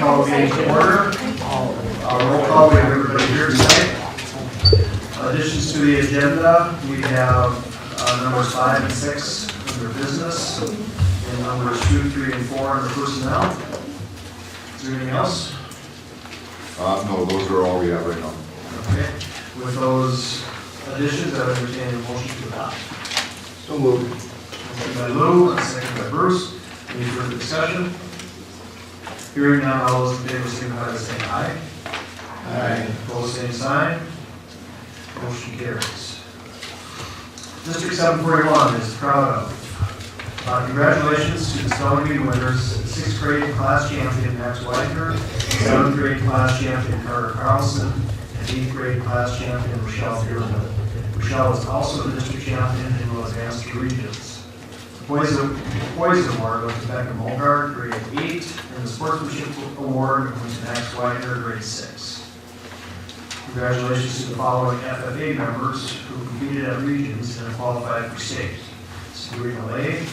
call the meeting to order. Roll call, we have everybody here tonight. Additions to the agenda, we have numbers 5 and 6 under business, and numbers 2, 3, and 4 under personnel. Is there anything else? No, those are all we have right now. Okay. With those additions, I would entertain a motion to adopt. So moved. Second by Lou, and second by Bruce. Any further discussion? Hearing none, all those in favor signify by saying aye. Aye. Opposed, same sign. Motion carries. District 741 is proud of. Congratulations to the spelling bee winners, 6th grade class champion Max Weidner, 7th grade class champion Carter Carlson, and 8th grade class champion Rochelle Bierman. Rochelle is also the district champion and will advance to regions. The Boys Award went to Becca Mulgard, grade 8, and the Sportsmanship Award went to Max Weidner, grade 6. Congratulations to the following FFA members who competed at regions and qualified for state. Sabrina Lay,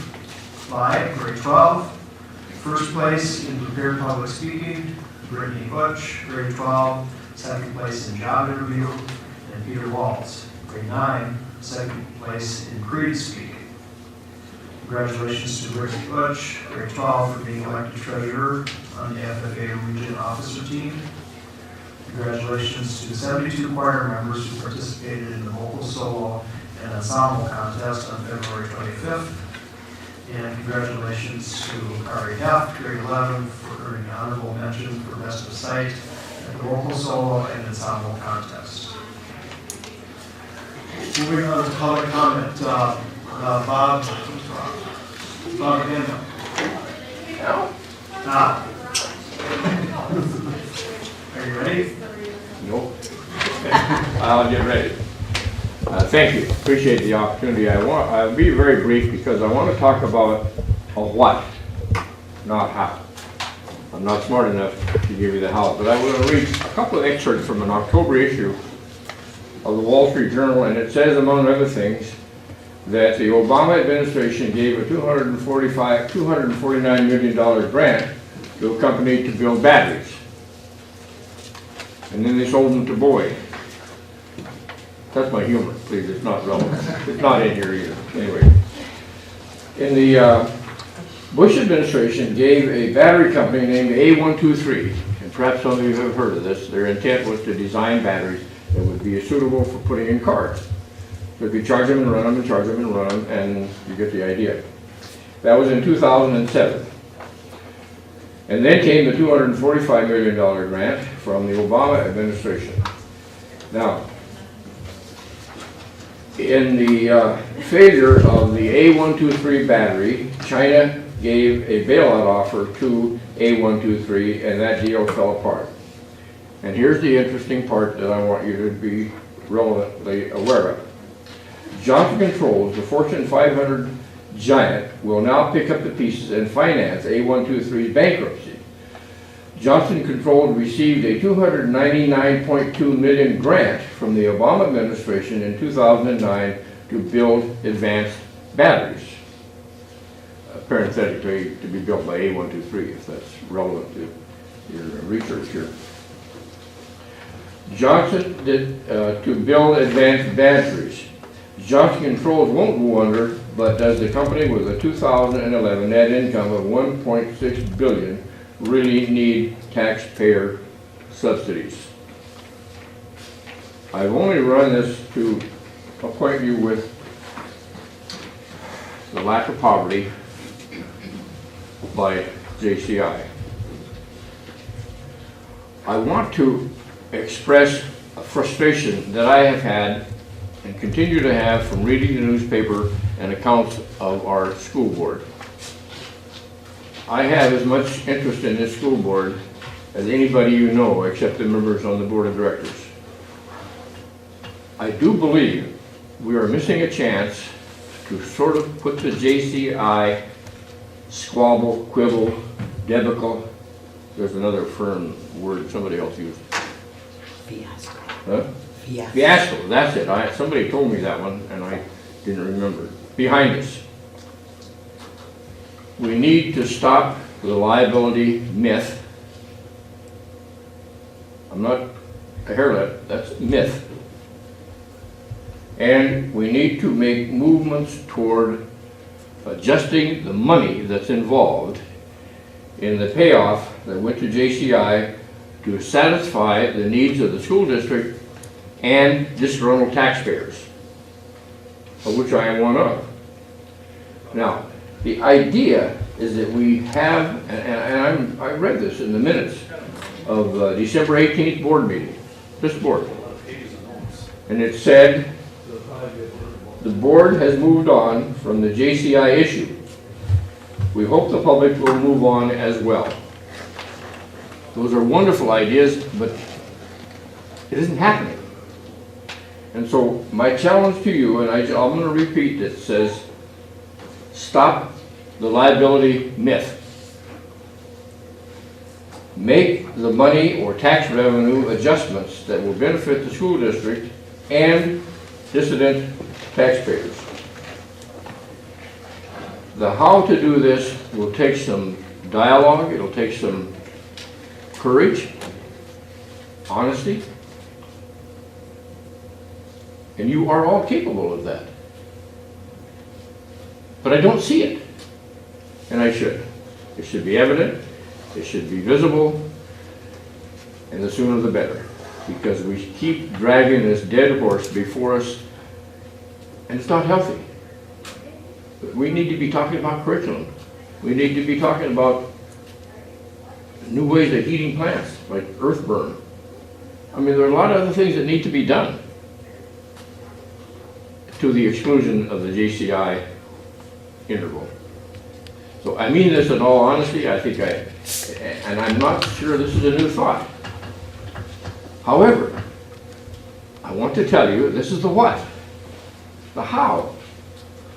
Clyde, grade 12. First place in prepared public speaking, Brittany Butch, grade 12. Second place in job interview, and Peter Waltz, grade 9. Second place in creed speaking. Congratulations to Brittany Butch, grade 12, for being elected treasurer on the FFA region officer team. Congratulations to the 72 choir members who participated in the vocal solo and ensemble contest on February 25th. And congratulations to Kari Heff, grade 11, for earning an honorable mention for best of sight at the vocal solo and ensemble contest. Moving on to public comment, Bob Daniel. Now. Are you ready? Nope. I'll get ready. Thank you. Appreciate the opportunity. I'll be very brief because I want to talk about a what, not how. I'm not smart enough to give you the how, but I will read a couple of excerpts from an October issue of the Wall Street Journal, and it says, among other things, that the Obama administration gave a $249 million grant to a company to build batteries. And then they sold them to Boeing. That's my humor, please, it's not relevant. It's not in here either, anyway. In the Bush administration gave a battery company named A123, and perhaps some of you have heard of this. Their intent was to design batteries that would be suitable for putting in cars. So if you charge them and run them and charge them and run them, and you get the idea. That was in 2007. And then came the $245 million grant from the Obama administration. Now, in the failure of the A123 battery, China gave a bailout offer to A123, and that deal fell apart. And here's the interesting part that I want you to be relevantly aware of. Johnson Controls, the Fortune 500 giant, will now pick up the pieces and finance A123's bankruptcy. Johnson Controls received a $299.2 million grant from the Obama administration in 2009 to build advanced batteries. Parenthetically, to be built by A123, if that's relevant to your research here. Johnson did to build advanced batteries. Johnson Controls won't go under, but does the company with a 2011 net income of $1.6 billion really need taxpayer subsidies? I've only run this to acquaint you with the lack of poverty by JCI. I want to express a frustration that I have had and continue to have from reading the newspaper and accounts of our school board. I have as much interest in this school board as anybody you know, except the members on the board of directors. I do believe we are missing a chance to sort of put the JCI squabble, quibble, debacle, there's another firm word somebody else used. Fiasco. Huh? Fiasco. Fiasco, that's it. Somebody told me that one and I didn't remember. Behind us. We need to stop the liability myth I'm not a hairlet, that's myth. And we need to make movements toward adjusting the money that's involved in the payoff that went to JCI to satisfy the needs of the school district and disgruntled taxpayers, of which I am one of. Now, the idea is that we have, and I read this in the minutes of December 18th board meeting, this board, and it said, the board has moved on from the JCI issue. We hope the public will move on as well. Those are wonderful ideas, but it isn't happening. And so my challenge to you, and I'm going to repeat it, says stop the liability myth. Make the money or tax revenue adjustments that will benefit the school district and dissident taxpayers. The how to do this will take some dialogue, it'll take some courage, honesty, and you are all capable of that. But I don't see it, and I should. It should be evident, it should be visible, and the sooner the better, because we keep dragging this dead horse before us, and it's not healthy. We need to be talking about curriculum. We need to be talking about new ways of heating plants, like earth burn. I mean, there are a lot of other things that need to be done to the exclusion of the JCI interval. So I mean this in all honesty. And I'm not sure this is a new thought. However, I want to tell you, this is the what. The how.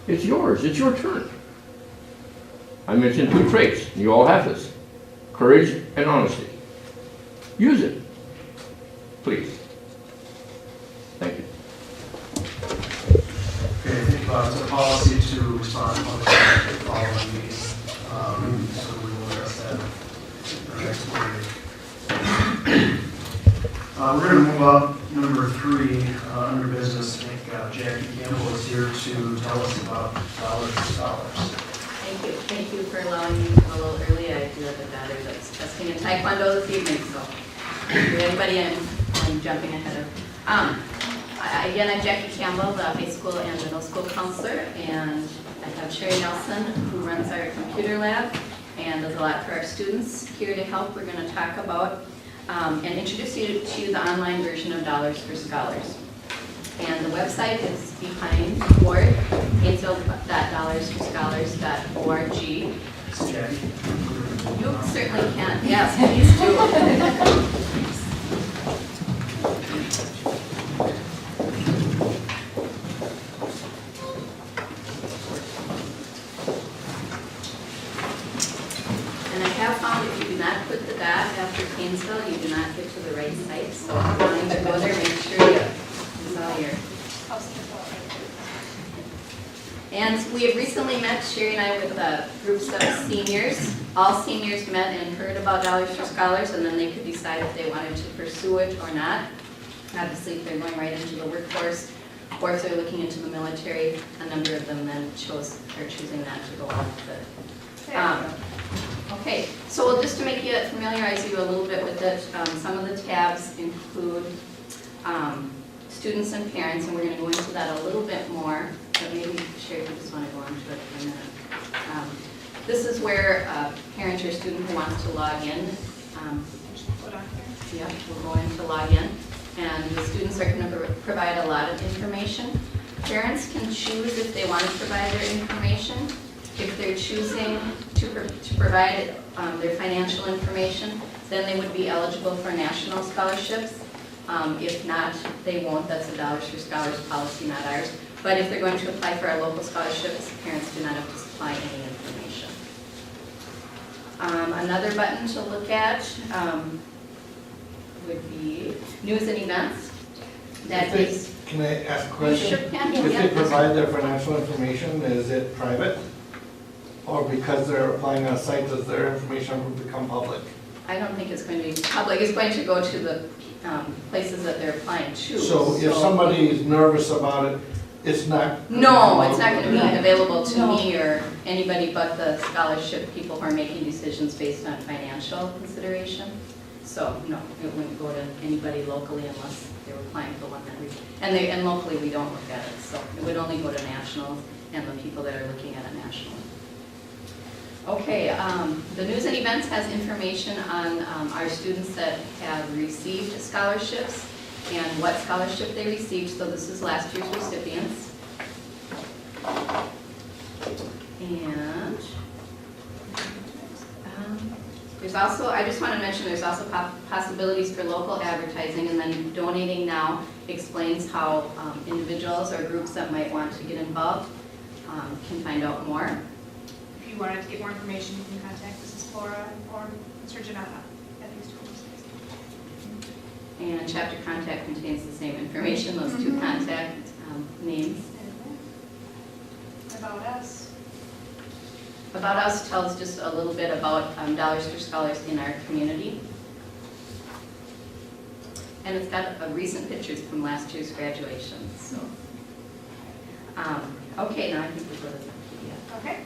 It's yours. It's your turn. I mentioned 2 traits. You all have this. Courage and honesty. Use it. Please. Thank you. Okay, I think it's a policy to respond to public comment following meetings. So we will address that in our next meeting. We're going to move up number 3 under business. I think Jackie Campbell is here to tell us about dollars for scholars. Thank you for allowing me to come a little early. I do have a daughter that's testing in Taekwondo this evening, so if anybody I'm jumping ahead of. Again, I'm Jackie Campbell, the high school and middle school counselor, and I have Sherry Nelson, who runs our computer lab and does a lot for our students. Here to help, we're going to talk about and introduce you to the online version of Dollars for Scholars. And the website is behind the board, paynesville.dollarsforscholars.org. Jackie? You certainly can. Yes, please do. And I have found if you do not put the dot after Paynesville, you do not get to the right site. So if you want to go there, make sure you install your. And we have recently met, Sherry and I, with groups of seniors. All seniors met and heard about Dollars for Scholars, and then they could decide if they wanted to pursue it or not. Obviously, if they're going right into the workforce, or if they're looking into the military, a number of them then are choosing not to go on with it. Okay, so just to familiarize you a little bit with it, some of the tabs include students and parents, and we're going to go into that a little bit more, but maybe Sherry, if you just want to go on to it for a minute. This is where a parent or student who wants to log in, we'll go into log in, and the students are going to provide a lot of information. Parents can choose if they want to provide their information. If they're choosing to provide their financial information, then they would be eligible for national scholarships. If not, they won't. That's a Dollars for Scholars policy, not ours. But if they're going to apply for our local scholarships, parents do not have to supply any information. Another button to look at would be news and events. Can I ask a question? You sure can. If they provide their financial information, is it private? Or because they're applying on a site, does their information become public? I don't think it's going to be public, it's going to go to the places that they're applying to. So if somebody is nervous about it, it's not? No, it's not going to be available to me or anybody but the scholarship people who are making decisions based on financial consideration. So, no, it wouldn't go to anybody locally unless they were applying for one that we, and locally we don't look at it. So it would only go to national and the people that are looking at it nationally. Okay, the news and events has information on our students that have received scholarships and what scholarship they received. So this is last year's recipients. And there's also, I just want to mention, there's also possibilities for local advertising, and then donating now explains how individuals or groups that might want to get involved can find out more. If you wanted to get more information, you can contact Mrs. Flora or Mr. Janata at these tools. And chapter contact contains the same information, those two contact names. About us. About Us tells just a little bit about Dollars for Scholars in our community. And it's got recent pictures from last year's graduation, so. Okay, now I think we'll go to the PDF. Okay.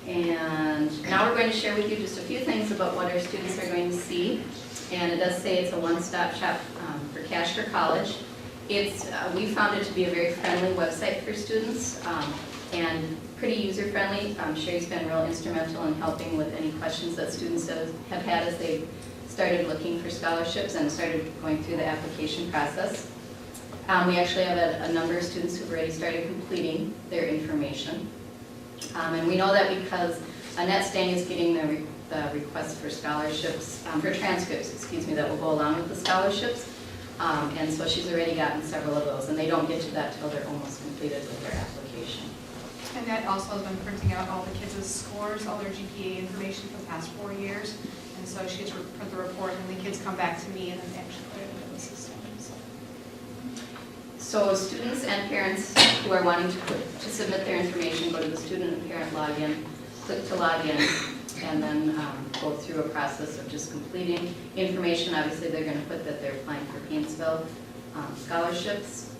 And now we're going to share with you just a few things about what our students are going to see. And it does say it's a one-stop shop for Cash for College. It's, we found it to be a very friendly website for students and pretty user-friendly. Sherry's been real instrumental in helping with any questions that students have had as they started looking for scholarships and started going through the application process. We actually have a number of students who've already started completing their information. And we know that because Annette Stang is getting the requests for scholarships, for transcripts, excuse me, that will go along with the scholarships. And so she's already gotten several of those, and they don't get to that till they're almost completed with their application. And that also has been printing out all the kids' scores, all their GPA information for the past 4 years. And so she has put the report, and the kids come back to me, and then they actually put it into the system. So students and parents who are wanting to submit their information, go to the student and parent login, click to log in, and then go through a process of just completing information. Obviously, they're going to put that they're applying for Paynesville scholarships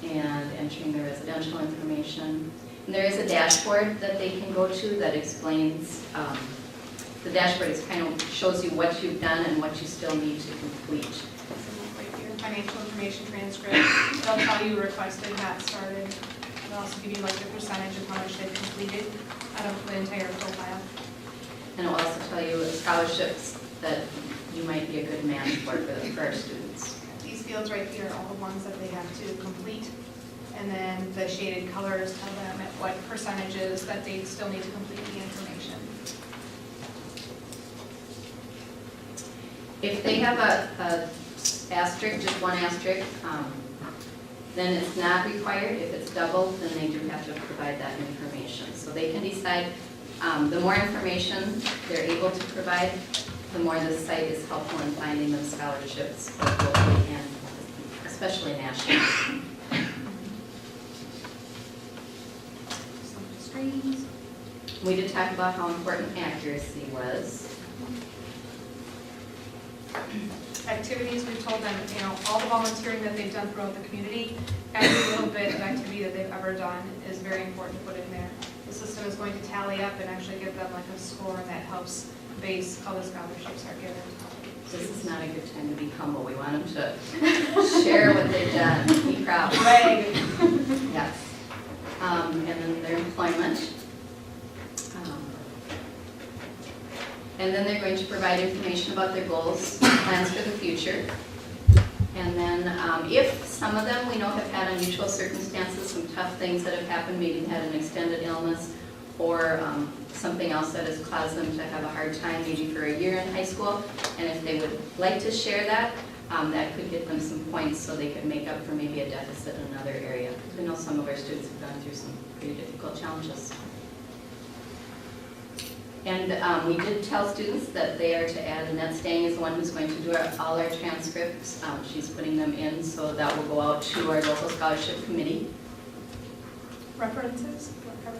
and entering their residential information. And there is a dashboard that they can go to that explains, the dashboard is kind of shows you what you've done and what you still need to complete. Right here, financial information transcript. It'll tell you requested, not started. It'll also give you like the percentage of how much they've completed out of the entire profile. And it will also tell you scholarships that you might be a good match for our students. These fields right here are all the ones that they have to complete. And then the shaded colors tell them at what percentages that they still need to complete the information. If they have a asterisk, just one asterisk, then it's not required. If it's double, then they do have to provide that information. So they can decide, the more information they're able to provide, the more this site is helpful in finding those scholarships, both locally and especially nationally. Some screens. We did talk about how important accuracy was. Activities, we've told them, you know, all the volunteering that they've done throughout the community, every little bit of activity that they've ever done is very important to put in there. The system is going to tally up and actually give them like a score that helps base how the scholarships are given. This is not a good time to be humble. We want them to share what they've done, be proud. Brag. Yes. And then their employment. And then they're going to provide information about their goals, plans for the future. And then if some of them we know have had unusual circumstances, some tough things that have happened, maybe had an extended illness or something else that has caused them to have a hard time maybe for a year in high school, and if they would like to share that, that could get them some points so they could make up for maybe a deficit in another area. We know some of our students have gone through some pretty difficult challenges. And we did tell students that they are to add, Annette Stang is the one who's going to do all our transcripts. She's putting them in, so that will go out to our local scholarship committee. References, what cover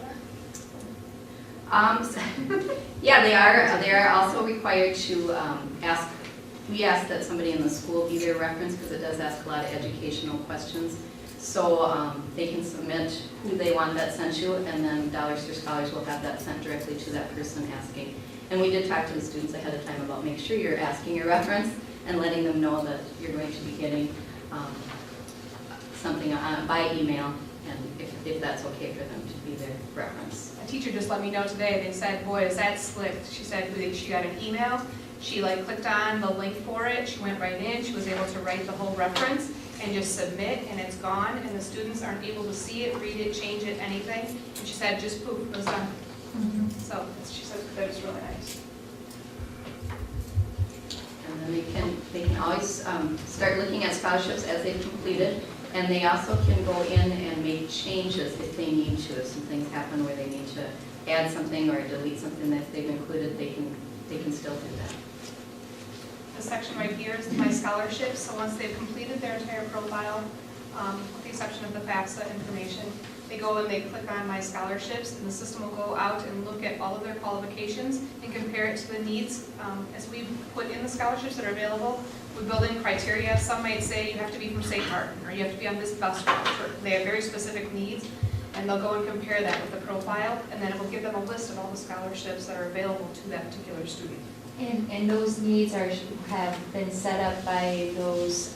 Yeah, they are also required to ask, we ask that somebody in the school be their reference because it does ask a lot of educational questions. So they can submit who they want that sent to, and then Dollars for Scholars will have that sent directly to that person asking. And we did talk to the students ahead of time about make sure you're asking your reference and letting them know that you're going to be getting something by email, and if that's okay for them to be their reference. A teacher just let me know today, they said, boy, is that slick. She said she got an email, she clicked on the link for it, she went right in, she was able to write the whole reference and just submit, and it's gone, and the students aren't able to see it, read it, change it, anything. And she said, just poof, it was done. So she said that was really nice. And then they can always start looking at scholarships as they've completed, and they also can go in and make changes if they need to. If some things happen where they need to add something or delete something that they've included, they can still do that. This section right here is my scholarships, so once they've completed their entire profile, with the exception of the FAFSA information, they go and they click on my scholarships, and the system will go out and look at all of their qualifications and compare it to the needs. As we put in the scholarships that are available, we build in criteria. Some might say you have to be from St. Martin, or you have to be on this bus route. They have very specific needs, and they'll go and compare that with the profile, and then it will give them a list of all the scholarships that are available to that particular student. And those needs have been set up by those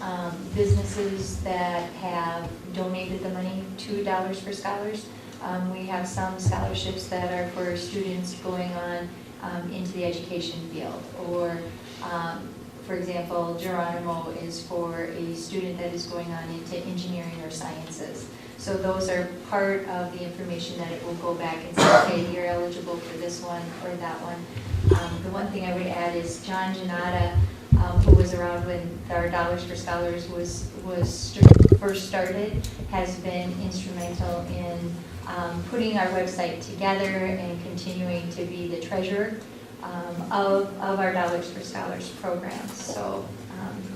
businesses that have donated the money to Dollars for Scholars. We have some scholarships that are for students going on into the education field, or for example, Geronimo is for a student that is going on into engineering or sciences. So those are part of the information that it will go back and say, okay, you're eligible for this one or that one. The one thing I would add is John Janata, who was around when our Dollars for Scholars was first started, has been instrumental in putting our website together and continuing to be the treasurer of our Dollars for Scholars program. So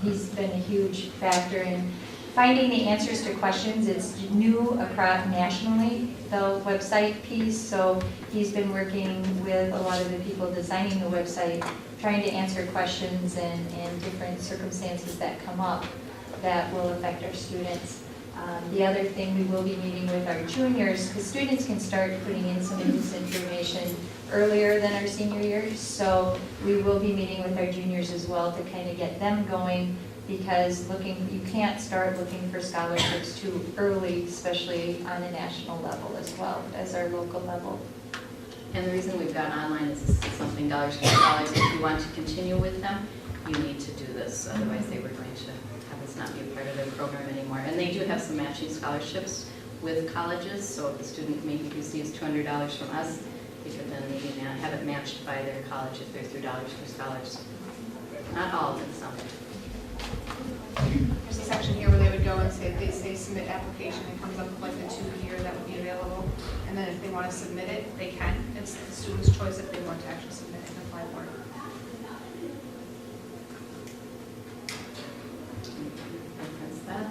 he's been a huge factor in finding the answers to questions. It's new across nationally, the website piece, so he's been working with a lot of the people designing the website, trying to answer questions and different circumstances that come up that will affect our students. The other thing, we will be meeting with our juniors, because students can start putting in some of this information earlier than our senior years, so we will be meeting with our juniors as well to kind of get them going, because you can't start looking for scholarships too early, especially on a national level as well as our local level. And the reason we've got online is this is something Dollars for Scholars, if you want to continue with them, you need to do this, otherwise they were going to have this not be a part of their program anymore. And they do have some matching scholarships with colleges, so if the student maybe receives $200 from us, they could then maybe have it matched by their college if they're through Dollars for Scholars. Not all, but some. There's a section here where they would go and say, they say submit application, it comes up with like the 2-year that would be available, and then if they want to submit it, they can. It's the student's choice if they want to actually submit it and apply for it. Reference that.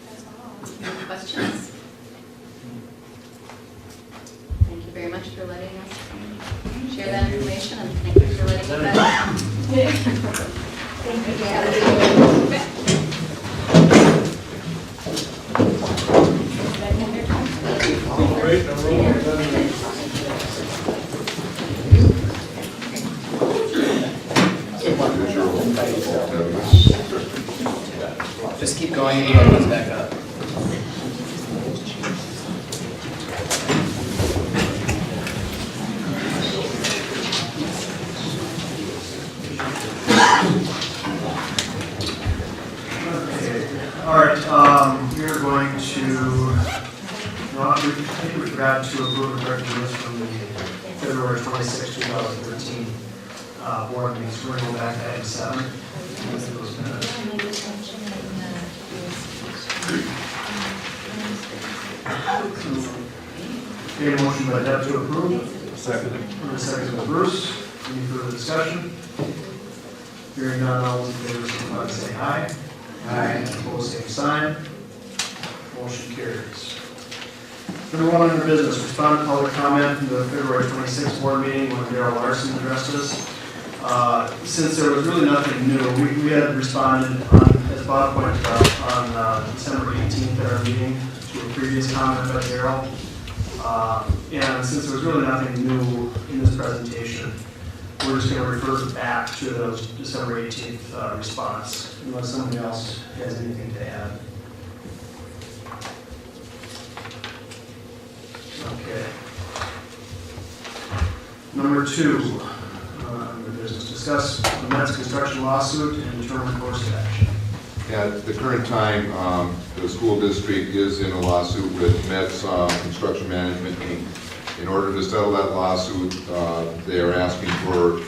That's all. Any questions? Thank you very much for letting us share that information, and thank you for letting me know. Thank you, Just keep going and it goes back up. All right, we're going to, I think we forgot to approve the correct minutes from the February 26, 2013 board meeting. So we're going to go back to item 7. Those minutes. Okay, motion by Deb to approve. Second by Bruce. Any further discussion? Hearing none, all those in favor, signify by saying aye. Aye. Opposed, same sign. Motion carries. Number one under business, respond to public comment in the February 26th board meeting when Darrell Larson addressed us. Since there was really nothing new, we had responded on, as Bob pointed out, on December 18th at our meeting to a previous comment by Darrell. And since there was really nothing new in this presentation, we're just going to refer back to those December 18th response, unless somebody else has anything to add. Okay. Number two, under business, discuss the Mets construction lawsuit and determine course of action. At the current time, the school district is in a lawsuit with Mets Construction Management Inc. In order to settle that lawsuit, they are asking for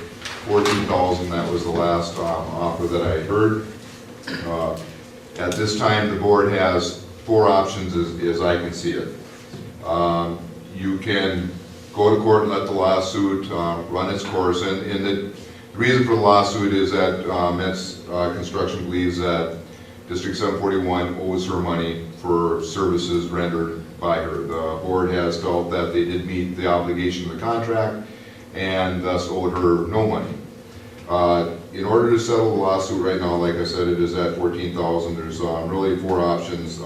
$14,000. That was the last offer that I heard. At this time, the board has four options as I can see it. You can go to court and let the lawsuit run its course, and the reason for the lawsuit is that Mets Construction believes that District 741 owes her money for services rendered by her. The board has felt that they did meet the obligation of the contract and thus owed her no money. In order to settle the lawsuit right now, like I said, it is at $14,000. There's really four options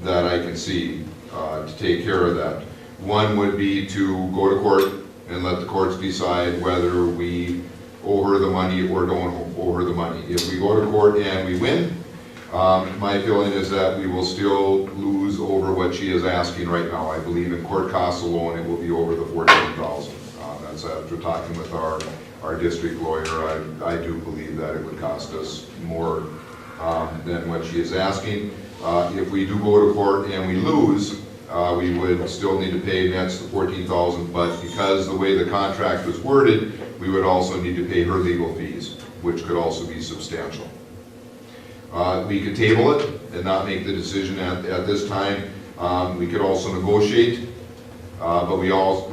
that I can see to take care of that. One would be to go to court and let the courts decide whether we owe her the money or don't owe her the money. If we go to court and we win, my feeling is that we will still lose over what she is asking right now. I believe in court costs alone, it will be over the $14,000. That's after talking with our district lawyer. I do believe that it would cost us more than what she is asking. If we do go to court and we lose, we would still need to pay Mets the $14,000, but because the way the contract was worded, we would also need to pay her legal fees, which could also be substantial. We could table it and not make the decision at this time. We could also negotiate, but we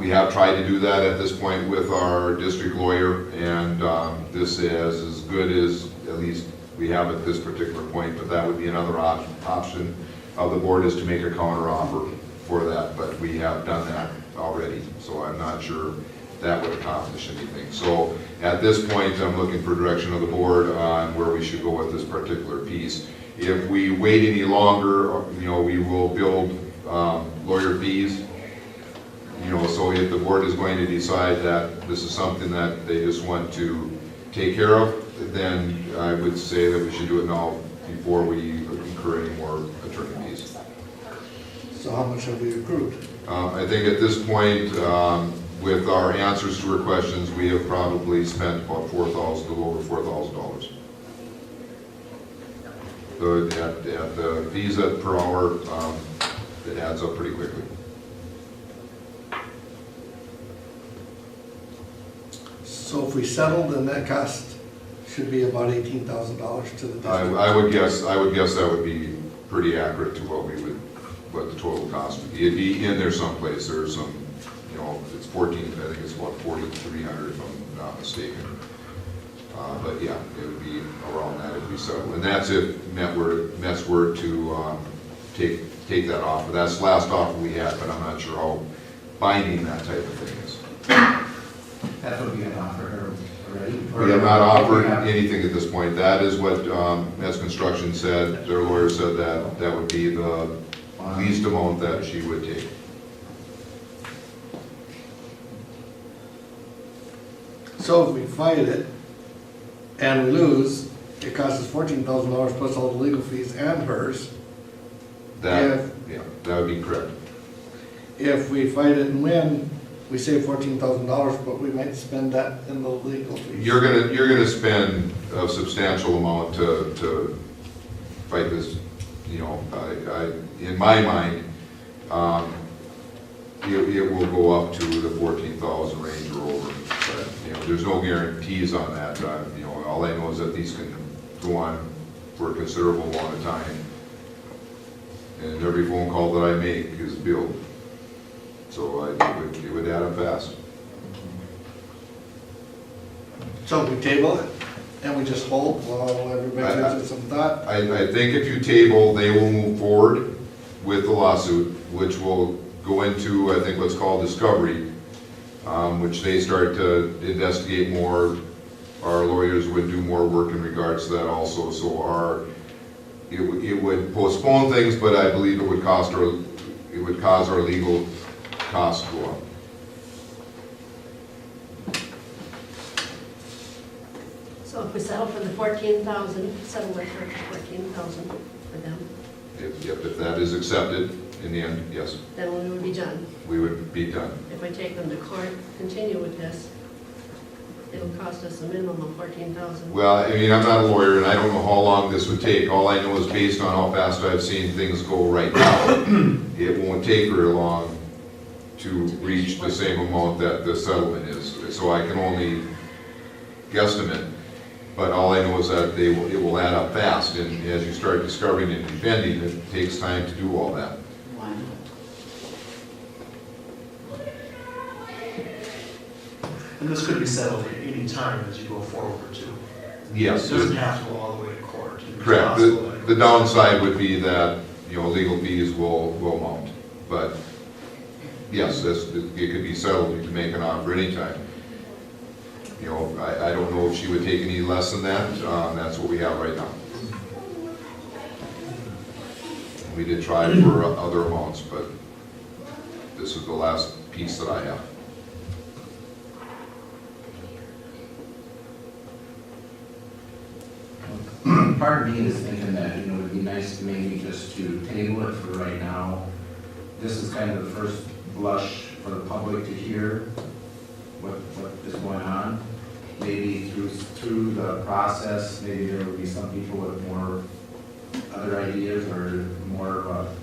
have tried to do that at this point with our district lawyer, and this is as good as at least we have at this particular point, but that would be another option of the board, is to make a counter offer for that, but we have done that already, so I'm not sure that would accomplish anything. So at this point, I'm looking for direction of the board on where we should go with this particular piece. If we wait any longer, we will build lawyer fees. So if the board is going to decide that this is something that they just want to take care of, then I would say that we should do it now before we incur any more attorney fees. So how much have we accrued? I think at this point, with our answers to her questions, we have probably spent about $4,000, a little over $4,000. So at the fees per hour, it adds up pretty quickly. So if we settle, then that cost should be about $18,000 to the district. I would guess that would be pretty accurate to what the total cost would be. It'd be in there someplace. There's some, it's 14. I think it's about 4,300 if I'm not mistaken. But yeah, it would be around that if we settle. And that's if Mets were to take that offer. That's the last offer we had, but I'm not sure how binding that type of thing is. That's what we had offered her already? We have not offered anything at this point. That is what Mets Construction said. Their lawyer said that would be the least amount that she would take. So if we fight it and we lose, it costs us $14,000 plus all the legal fees and hers. That would be correct. If we fight it and win, we save $14,000, but we might spend that in the legal fees. You're gonna spend a substantial amount to fight this. In my mind, it will go up to the 14,000 range or over. But there's no guarantees on that. All I know is that these can go on for a considerable amount of time, and every phone call that I make is billed. So it would add up fast. So we table it and we just hold while everybody gives it some thought? I think if you table, they will move forward with the lawsuit. which will go into, I think, what's called discovery, which they start to investigate more. Our lawyers would do more work in regards to that also, so it would postpone things, but I believe it would cause our legal costs to go up. So if we settle for the 14,000, settle with her for 14,000 for them, If that is accepted in the end, yes, then we would be done. we would be done. If I take them to court, continue with this, it'll cost us a minimum of 14,000. Well, I mean, I'm not a lawyer, and I don't know how long this would take. All I know is based on how fast I've seen things go right now, it won't take very long to reach the same amount that the settlement is. So I can only guesstimate, but all I know is that it will add up fast, and as you start discovering and defending, it takes time to do all that. Why not? And this could be settled at any time as you go forward too. Yes. It doesn't have to go all the way to court. It's Correct. possible The downside would be that, legal fees will mount. But yes, it could be settled. You can make an offer anytime. I don't know if she would take any less than that. That's what we have right now. We did try for other amounts, but this is the last piece that I have. Part of me is thinking that, it would be nice maybe just to table it for right now. This is kind of the first blush for the public to hear what is going on. Maybe through the process, maybe there will be some people with more other ideas or more of a,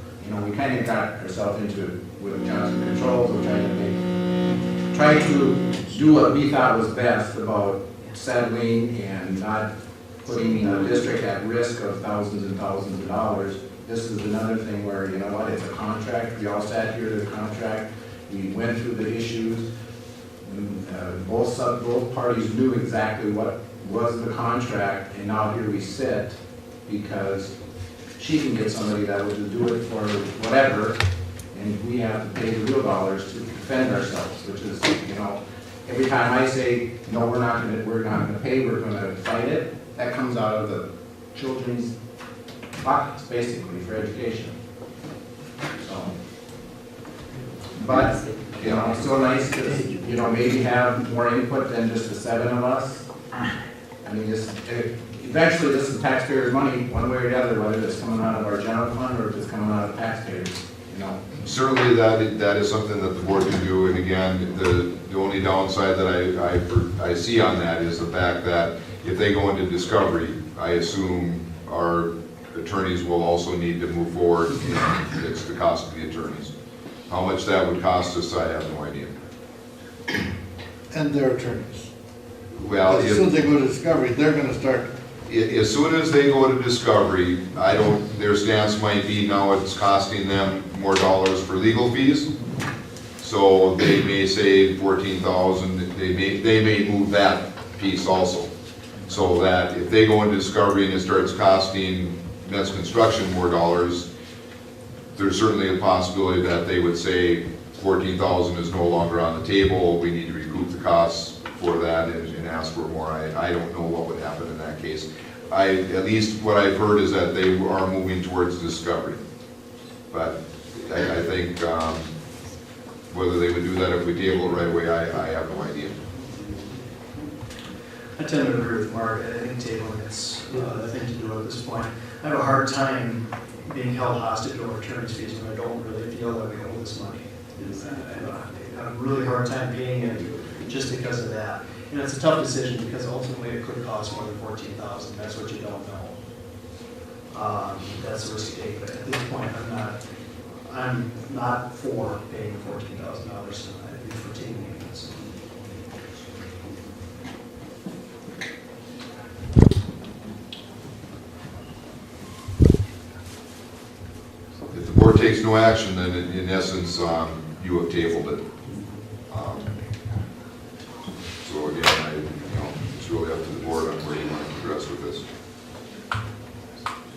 we kind of got ourselves into it with Johnson Controls. We're trying to do what we thought was best about settling and not putting the district at risk of thousands and thousands of dollars. This is another thing where, it's a contract. We all sat here to the contract. We went through the issues. Both parties knew exactly what was the contract, and now here we sit because she can get somebody that will do it for whatever, and we have to pay the real dollars to defend ourselves, which is, every time I say, no, we're not gonna pay, we're gonna fight it, that comes out of the children's pockets, basically, for education. So, but, it's so nice to, maybe have more input than just the 7 of us. I mean, eventually this is taxpayers' money, one way or the other, whether it's coming out of our general fund or if it's coming out of taxpayers, Certainly that is something that the board can do, and again, the only downside that I see on that is the fact that if they go into discovery, I assume our attorneys will also need to move forward, and it's the cost of the attorneys. How much that would cost us, I have no idea. And their attorneys. Well, As soon as they go to discovery, they're gonna start, as soon as they go to discovery, their stance might be now it's costing them more dollars for legal fees. So they may say 14,000, they may move that piece also. So that if they go into discovery and it starts costing Metz Construction more dollars, there's certainly a possibility that they would say 14,000 is no longer on the table, we need to recoup the costs for that and ask for more. I don't know what would happen in that case. At least what I've heard is that they are moving towards discovery. But I think whether they would do that if we table it right away, I have no idea. I tend to agree with Mark. I think tabling is the thing to do at this point. I have a hard time being held hostage over attorney's fees when I don't really feel that we owe this money. I have a really hard time paying it just because of that. And it's a tough decision because ultimately it could cost more than 14,000. That's what you don't know. That's a risk to take. But at this point, I'm not for paying $14,000. I'd be for tabling this. If the board takes no action, then in essence, you have tabled it. So again, it's really up to the board on where you want to progress with this.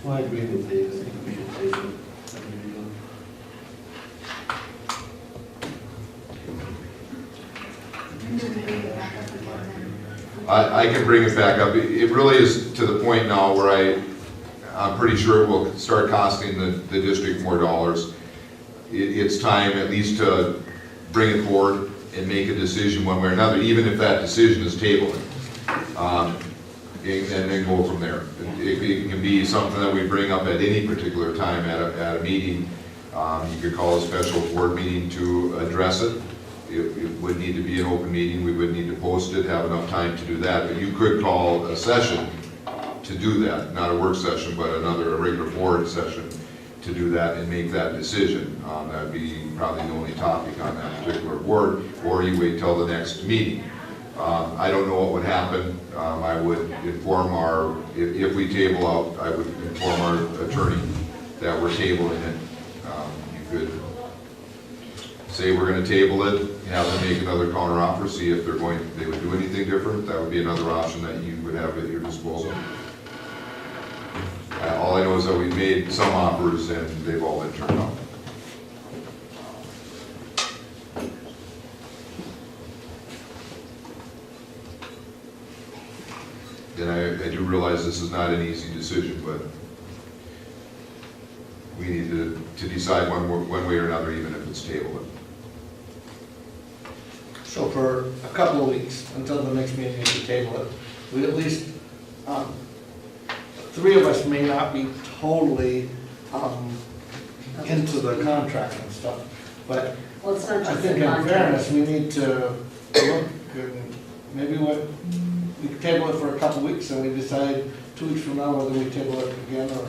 well, I agree with Dave, I think we should take it. I can bring it back up. It really is to the point now where I'm pretty sure it will start costing the district more dollars. It's time at least to bring it forward and make a decision one way or another, even if that decision is tabled. And then go from there. It can be something that we bring up at any particular time at a meeting. You could call a special board meeting to address it. It would need to be an open meeting, we would need to post it, have enough time to do that, but you could call a session to do that, not a work session, but a regular board session to do that and make that decision. That would be probably the only topic on that particular board, or you wait till the next meeting. I don't know what would happen. I would inform if we table out, I would inform our attorney that we're tabling it. You could say we're going to table it, have them make another counteroffer, see if they would do anything different. That would be another option that you would have at your disposal. All I know is that we've made some offers and they've all been turned down. And I do realize this is not an easy decision, but we need to decide one way or another, even if it's tabled. So for a couple of weeks, until the next meeting, if we table it, we at least, three of us may not be totally into the contract and stuff, but Well, it's not I just think the in contract. fairness, we need to look, and maybe we could table it for a couple of weeks, and we decide 2 weeks from now whether we table it again, or.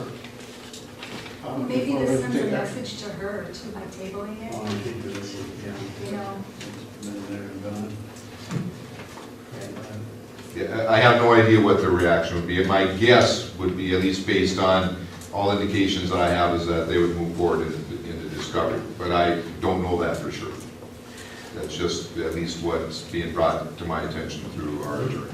Maybe before this we sends a take action. message to her too by tabling it, I think that this is, you know. been there and done. Yeah, I have no idea what the reaction would be. My guess would be, at least based on all indications that I have, is that they would move forward into discovery. But I don't know that for sure. That's just at least what's being brought to my attention through our attorney.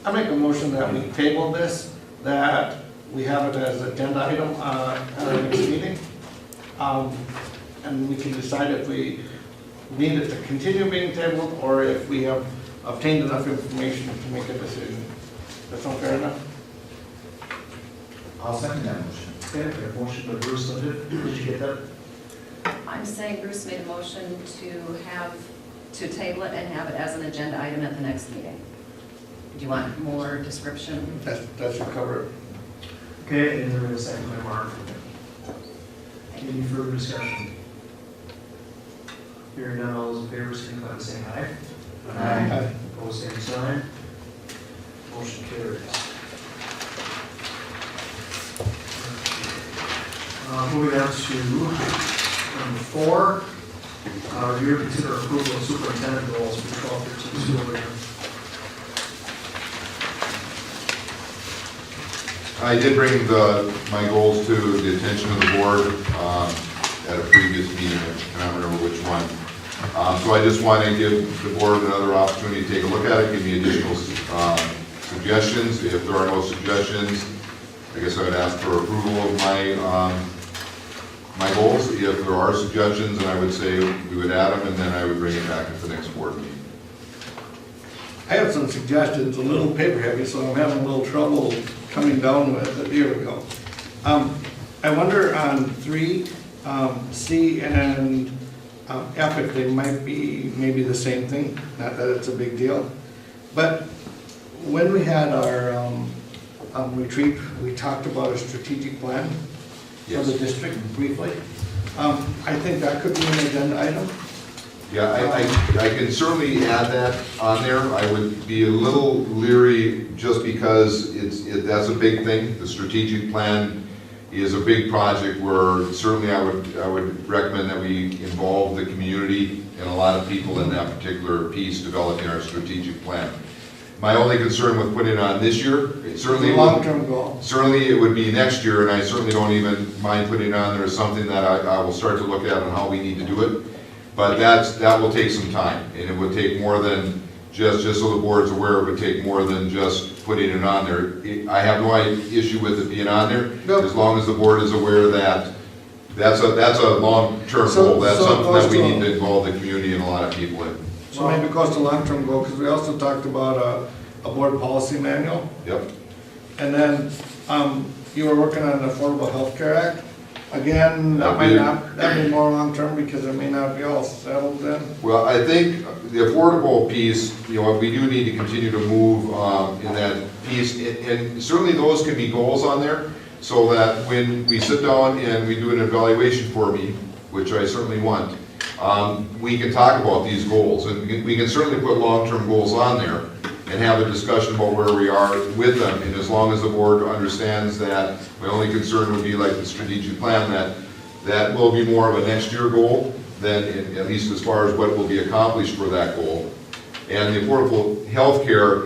I make a motion that we table this, that we have it as an agenda item at our next meeting. And we can decide if we need it to continue being tabled, or if we have obtained enough information to make a decision. That sound fair enough? I'll second that motion. Okay, we have a motion by Bruce, did you get that? I'm saying Bruce made a motion to table it and have it as an agenda item at the next meeting. Do you want more description? That should cover it. Okay, and then a second by Mark. Any further discussion? Hearing none, all those in favor, signify by saying aye. Aye. Opposed, same sign. Motion carries. Moving on to number 4, review and consider approval of superintendent goals for 12-13 school year. I did bring my goals to the attention of the board at a previous meeting, and I don't remember which one. So I just want to give the board another opportunity to take a look at it, give me additional suggestions. If there are no suggestions, I guess I would ask for approval of my goals. If there are suggestions, then I would say we would add them, and then I would bring it back at the next board meeting. I have some suggestions, a little paper heavy, so I'm having a little trouble coming down with it. Here we go. I wonder on 3, C and F, if they might be maybe the same thing, not that it's a big deal. But when we had our retreat, we talked about a strategic plan for the district briefly. I think that could be an agenda item. Yeah, I can certainly add that on there. I would be a little leery just because that's a big thing. The strategic plan is a big project where certainly I would recommend that we involve the community and a lot of people in that particular piece developing our strategic plan. My only concern with putting it on this year, certainly Long-term goal. Certainly it would be next year, and I certainly don't even mind putting it on there as something that I will start to look at on how we need to do it. But that will take some time, and it would take more than just so the board's aware, it would take more than just putting it on there. I have no issue with it being on there, as long as the board is aware that that's a long-term goal. That's something that we need to involve the community and a lot of people in. So maybe it goes to long-term goal, because we also talked about a a board policy manual. Yep. And then, you were working on the Affordable Health Care Act. Again, that may be more long-term because it may not be all settled then. Well, I think the affordable piece, we do need to continue to move in that piece, and certainly those can be goals on there, so that when we sit down and we do an evaluation for me, which I certainly want, we can talk about these goals, and we can certainly put long-term goals on there and have a discussion about where we are with them, and as long as the board understands that, my only concern would be like the strategic plan, that will be more of a next year goal than, at least as far as what will be accomplished for that goal. And the affordable health care,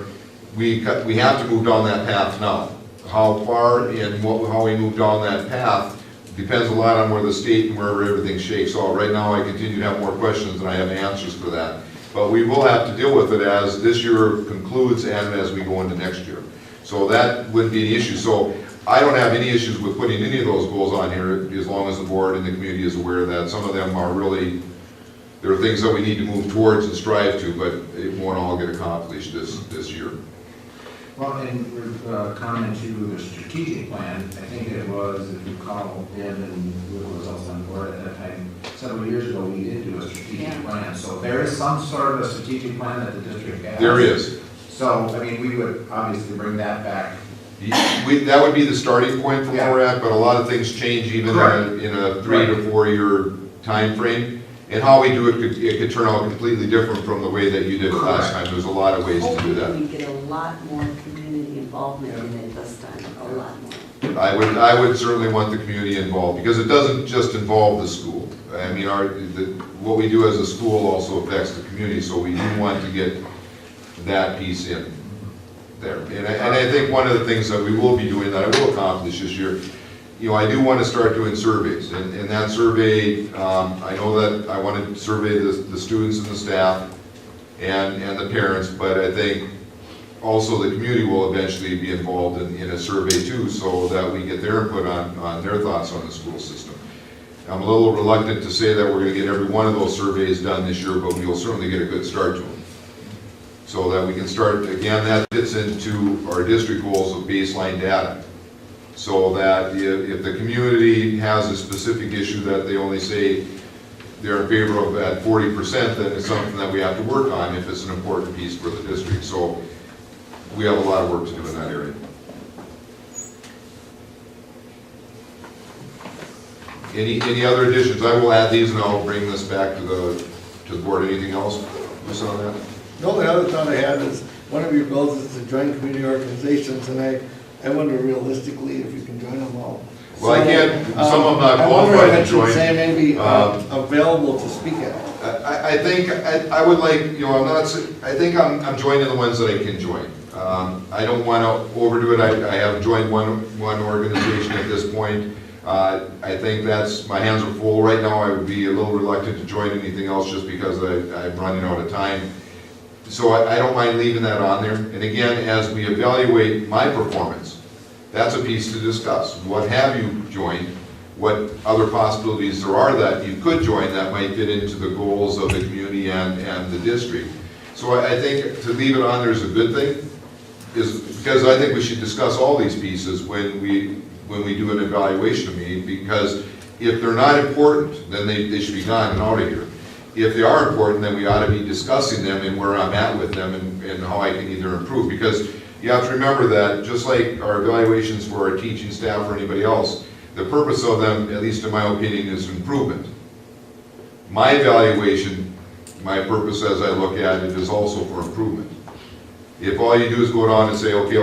we have to move down that path now. How far and how we move down that path depends a lot on where the state and wherever everything shakes out. Right now, I continue to have more questions than I have answers for that. But we will have to deal with it as this year concludes and as we go into next year. So that wouldn't be an issue. So I don't have any issues with putting any of those goals on here as long as the board and the community is aware that some of them are really, there are things that we need to move towards and strive to, but it won't all get accomplished this year. Well, in comment to the strategic plan, I think it was, if you recall, Deb and Luke was also on board at that time, several years ago, we did do a strategic plan. So there is some sort of a strategic plan that the district has. There is. So, I mean, we would obviously bring that back. That would be the starting point from where we're at, but a lot of things change even in a 3 to 4 year time frame. And how we do it could turn out completely different from the way that you did it last time. There's a lot of ways to do that. Hopefully we get a lot more community involvement in it this time, a lot more. I would certainly want the community involved, because it doesn't just involve the school. I mean, what we do as a school also affects the community, so we do want to get that piece in there. And I think one of the things that we will be doing, that I will accomplish this year, I do want to start doing surveys, and that survey, I know that I want to survey the students and the staff and the parents, but I think also the community will eventually be involved in a survey too, so that we get their input on their thoughts on the school system. I'm a little reluctant to say that we're going to get every one of those surveys done this year, but we'll certainly get a good start to them. So that we can start, again, that fits into our district goals of baseline data. So that if the community has a specific issue that they only say they're in favor of at 40%, then it's something that we have to work on if it's an important piece for the district. So we have a lot of work to do in that area. Any other additions? I will add these and I'll bring this back to the board. Anything else on that? The only other thought I had is, one of your goals is to join community organizations, and I wonder realistically if you can join them all. Well, I can't, some of them not I wonder qualified if to join. it should say maybe available to speak at. I think, I would like, I think I'm joining the ones that I can join. I don't want to overdo it. I have joined one organization at this point. I think my hands are full right now. I would be a little reluctant to join anything else just because I'm running out of time. So I don't mind leaving that on there. And again, as we evaluate my performance, that's a piece to discuss. What have you joined? What other possibilities there are that you could join that might fit into the goals of the community and the district. So I think to leave it on there is a good thing, is because I think we should discuss all these pieces when we do an evaluation meeting, because if they're not important, then they should be gone and out of here. If they are important, then we ought to be discussing them and where I'm at with them and how I can either improve. Because you have to remember that just like our evaluations for our teaching staff or anybody else, the purpose of them, at least in my opinion, is improvement. My evaluation, my purpose as I look at it, is also for improvement. If all you do is go down and say, okay,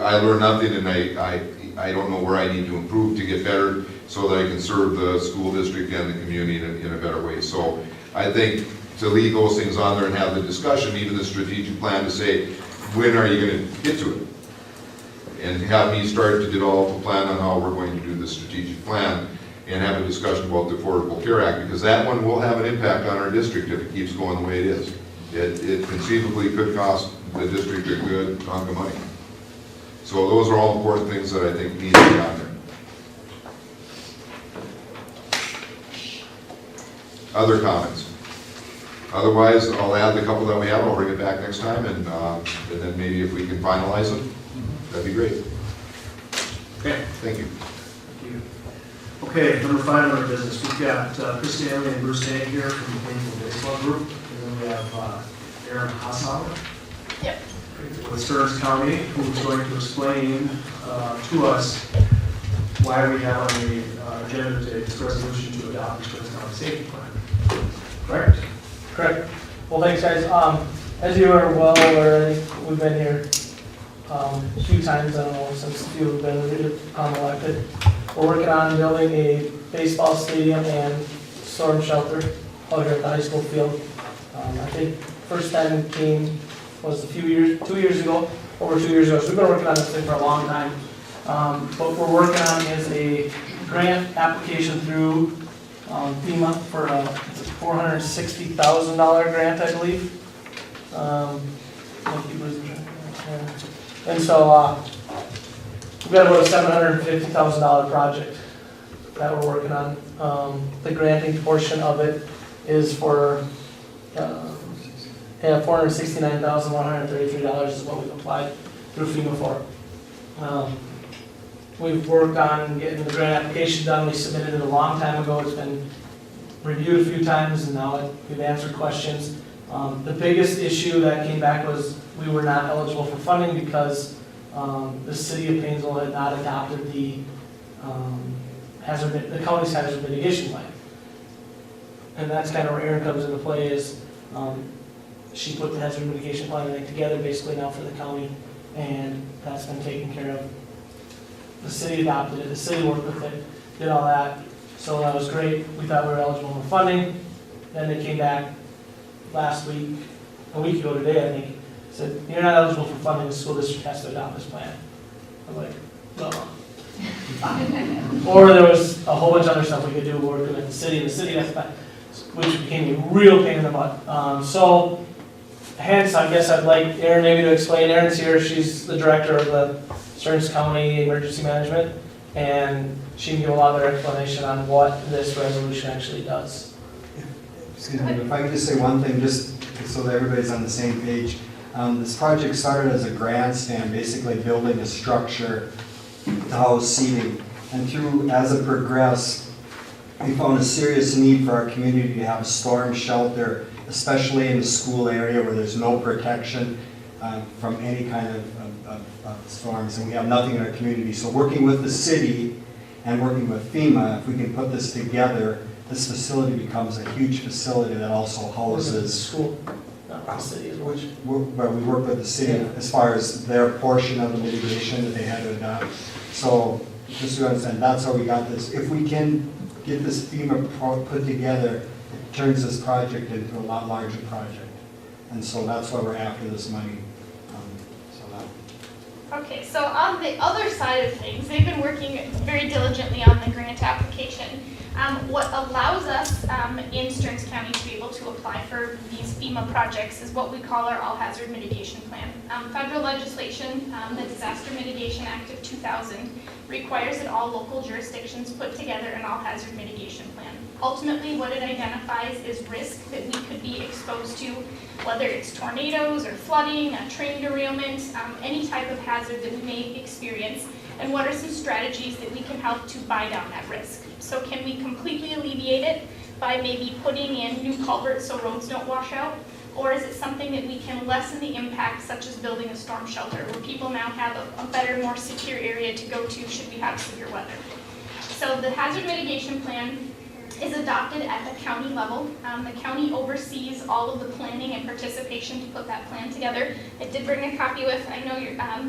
I learned nothing and I don't know where I need to improve to get better so that I can serve the school district and the community in a better way. So I think to leave those things on there and have the discussion, even the strategic plan, to say, when are you going to get to it? And have me start to develop a plan on how we're going to do the strategic plan and have a discussion about the Affordable Care Act, because that one will have an impact on our district if it keeps going the way it is. It conceivably could cost the district a good chunk of money. So those are all important things that I think need to be on there. Other comments? Otherwise, I'll add the couple that we have, I'll bring it back next time, and then maybe if we can finalize them, that'd be great. Okay. Thank you. Thank you. Okay, number 5 on our business, we've got Chris Stanley and Bruce Day here from the Paynesville Baseball Group, and then we have Aaron Hassauer. Yep. With Stearns County, who's going to explain to us why we have on the agenda today this resolution to adopt the Stearns County Safety Plan. Correct? Correct. Well, thanks, guys. As you are well aware, I think we've been here a few times, I don't know, since you have been elected. We're working on building a baseball stadium and storm shelter out here at the high school field. I think first time it came was 2 years ago, over 2 years ago. So we've been working on this thing for a long time. What we're working on is a grant application through FEMA for a $460,000 grant, I believe. And so we've got about a $750,000 project that we're working on. The granting portion of it is for $469,133 is what we've applied through FEMA for. We've worked on getting the grant application done. We submitted it a long time ago. It's been reviewed a few times, and now we've answered questions. The biggest issue that came back was we were not eligible for funding because the city of Paynesville had not adopted the county's hazard mitigation plan. And that's kind of where Erin comes into play is she put the hazard mitigation plan together basically now for the county, and that's been taken care of. The city adopted it, the city worked with it, did all that, so that was great. We thought we were eligible for funding. Then they came back last week, a week ago today, I think, said, you're not eligible for funding, the school district has to adopt this plan. I'm like, no. Or there was a whole bunch of other stuff we could do working with the city, and the city has to, which became a real pain in the butt. So, hence, I guess I'd like Erin maybe to explain. Erin's here, she's the director of the Stearns County Emergency Management, and she can give a lot of their explanation on what this resolution actually does. Excuse me, if I could just say one thing, just so that everybody's on the same page. This project started as a grandstand, basically building a structure to house seating. And as it progressed, we found a serious need for our community to have a storm shelter, especially in the school area where there's no protection from any kind of storms, and we have nothing in our community. So working with the city and working with FEMA, if we can put this together, this facility becomes a huge facility that also houses school, not the city as well. Where we work with the city as far as their portion of the mitigation that they had to adopt. So just to understand, that's how we got this. If we can get this FEMA put together, it turns this project into a lot larger project. And so that's why we're after this money. Okay, so on the other side of things, they've been working very diligently on the grant application. What allows us in Stearns County to be able to apply for these FEMA projects is what we call our All-Hazard Mitigation Plan. Federal legislation, the Disaster Mitigation Act of 2000, requires that all local jurisdictions put together an all-hazard mitigation plan. Ultimately, what it identifies is risk that we could be exposed to, whether it's tornadoes or flooding, a train derailment, any type of hazard that we may experience, and what are some strategies that we can help to buy down that risk. So can we completely alleviate it by maybe putting in new culverts so roads don't wash out? Or is it something that we can lessen the impact, such as building a storm shelter, where people now have a better, more secure area to go to should we have severe weather? So the hazard mitigation plan is adopted at the county level. The county oversees all of the planning and participation to put that plan together. I did bring a copy with, I know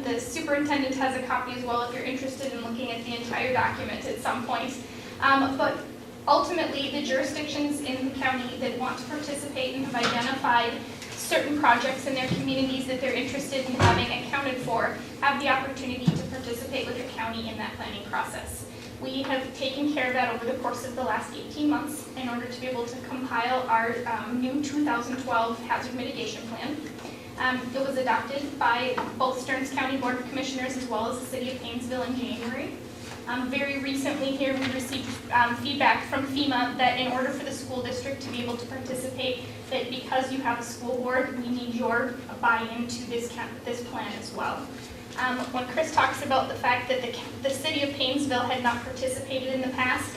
the superintendent has a copy as well if you're interested in looking at the entire document at some point. But ultimately, the jurisdictions in the county that want to participate and have identified certain projects in their communities that they're interested in having accounted for have the opportunity to participate with the county in that planning process. We have taken care of that over the course of the last 18 months in order to be able to compile our new 2012 Hazard Mitigation Plan. It was adopted by both Stearns County Board of Commissioners as well as the City of Paynesville in January. Very recently here, we received feedback from FEMA that in order for the school district to be able to participate, that because you have a school board, we need your buy-in to this plan as well. When Chris talks about the fact that the city of Paynesville had not participated in the past,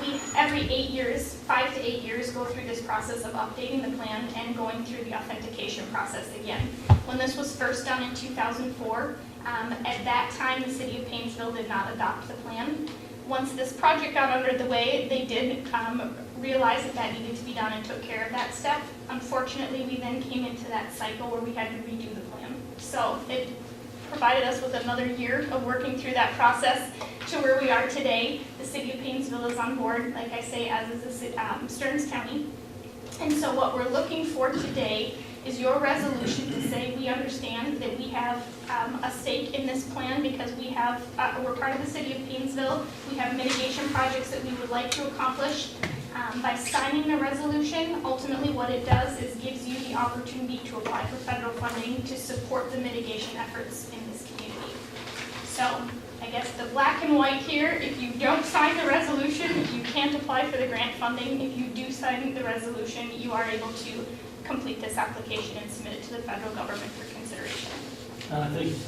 we, every 8 years, 5 to 8 years, go through this process of updating the plan and going through the authentication process again. When this was first done in 2004, at that time, the city of Paynesville did not adopt the plan. Once this project got under the way, they did realize that that needed to be done and took care of that step. Unfortunately, we then came into that cycle where we had to redo the plan. So it provided us with another year of working through that process to where we are today. The city of Paynesville is on board, like I say, as is the Stearns County. And so what we're looking for today is your resolution to say we understand that we have a stake in this plan because we're part of the city of Paynesville. We have mitigation projects that we would like to accomplish. By signing the resolution, ultimately what it does is gives you the opportunity to apply for federal funding to support the mitigation efforts in this community. So I guess the black and white here, if you don't sign the resolution, you can't apply for the grant funding. If you do sign the resolution, you are able to complete this application and submit it to the federal government for consideration.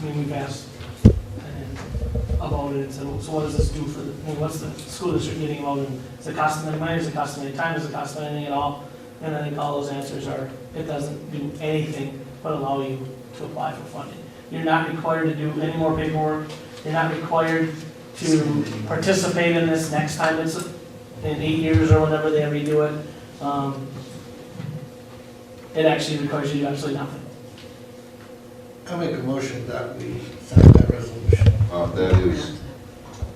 We've asked about it, so what does this do for what's the school district getting involved in? Does it cost them any money, does it cost them any time, does it cost them anything at all? And I think all those answers are, it doesn't do anything but allow you to apply for funding. You're not required to do any more paperwork, you're not required to participate in this next time it's in 8 years or whenever they redo it. It actually requires you to do absolutely nothing. I make a motion that we sign that resolution. That is,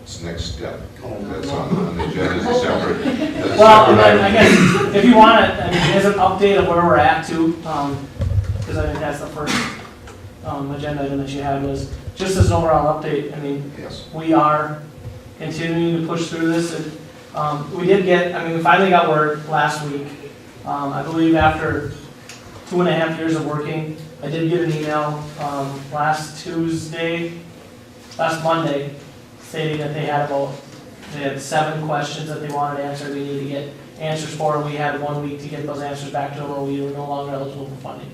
it's next step. That's on the agenda as a separate. Well, I guess, if you want it, as an update of where we're at too, because I think that's the first agenda item that you had was just as an overall update. Yes. We are continuing to push through this. We finally got word last week. I believe after 2.5 years of working, I did get an email last Monday, stating that they had 7 questions that they wanted answered. We needed to get answers for, and we had 1 week to get those answers back to them, or we were no longer eligible for funding.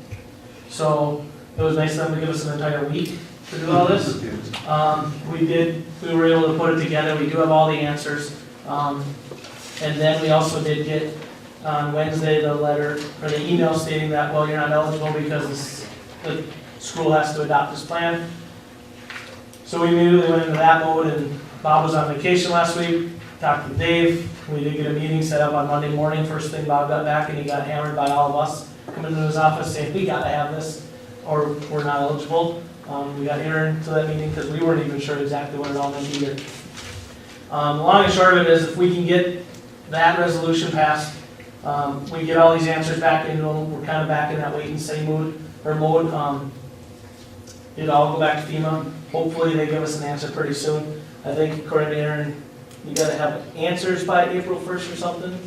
So it was nice of them to give us an entire week to do all this. We were able to put it together. We do have all the answers. And then we also did get on Wednesday the email stating that, well, you're not eligible because the school has to adopt this plan. So we immediately went into that mode, and Bob was on vacation last week, talked to Dave. We did get a meeting set up on Monday morning. First thing Bob got back, and he got hammered by all of us coming into his office saying, we gotta have this, or we're not eligible. We got Aaron to that meeting because we weren't even sure exactly what it all meant either. The long and short of it is, if we can get that resolution passed, we get all these answers back into them. We're kind of back in that wait and see mode. It'll all go back to FEMA. Hopefully they give us an answer pretty soon. I think, according to Aaron, you gotta have answers by April 1st or something?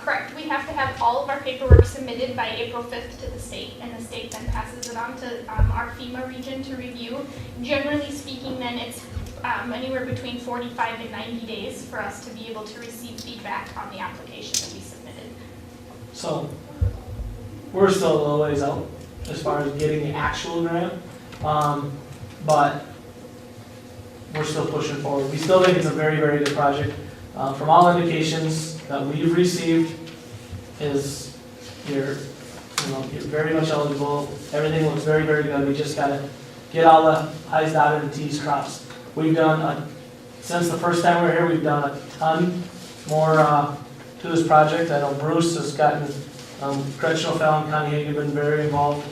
Correct. We have to have all of our paperwork submitted by April 5th to the state, and the state then passes it on to our FEMA region to review. Generally speaking, then it's anywhere between 45 to 90 days for us to be able to receive feedback on the application that we submitted. So, we're still a little ways out as far as getting the actual grant, but we're still pushing forward. We still think it's a very, very good project. From all indications that we've received is you're very much eligible. Everything looks very, very good. We just gotta get all the I's dotted and T's crossed. We've done, since the first time we were here, we've done a ton more to this project. I know Bruce has gotten, correctional felon, Connie Hagan have been very involved.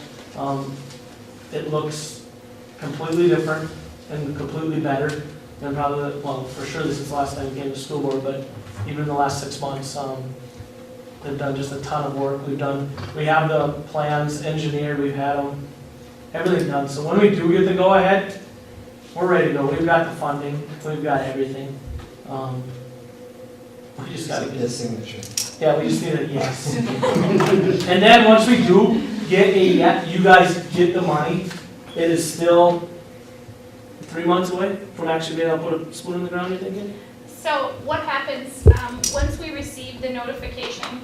It looks completely different and completely better than probably, well, for sure this is the last time we came to school board, but even in the last 6 months, they've done just a ton of work. We have the plans engineered, we've had them, everything done. So when we do get the go ahead, we're ready to go. We've got the funding, we've got everything. We just gotta get this signature. Yeah, we just need a yes. And then once we do get a yes, you guys get the money, it is still, 3 months away from actually being able to put a spoon in the ground, you thinking? So what happens, once we receive the notification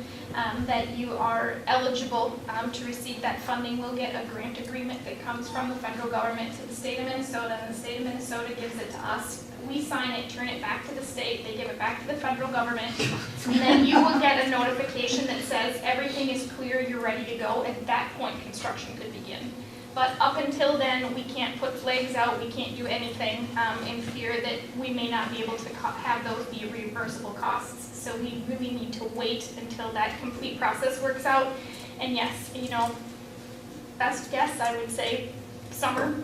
that you are eligible to receive that funding, we'll get a grant agreement that comes from the federal government to the state of Minnesota, and the state of Minnesota gives it to us. We sign it, turn it back to the state, they give it back to the federal government, and then you will get a notification that says everything is clear, you're ready to go. At that point, construction could begin. But up until then, we can't put flags out, we can't do anything in fear that we may not be able to have those be reimbursable costs. So we really need to wait until that complete process works out. And yes, you know, best guess, I would say summer,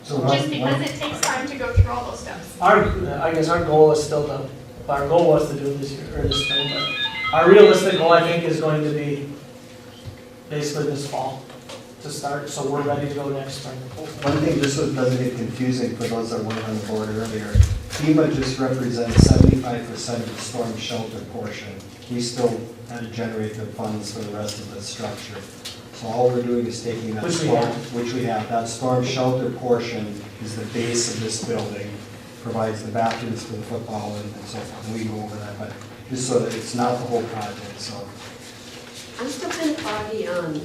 just because it takes time to go through all those steps. I guess our goal is still to, our goal was to do it this year, or this spring, but our realistic goal, I think, is going to be basically this fall to start, so we're ready to go next spring. One thing, just so it doesn't get confusing for those that weren't on the board earlier, FEMA just represents 75% of the storm shelter portion. We still had to generate the funds for the rest of the structure. So all we're doing is taking that which we have, that storm shelter portion is the base of this building, provides the bathrooms for the football and so forth, and we go over that, but just so that it's not the whole project, so. I'm still kind of foggy on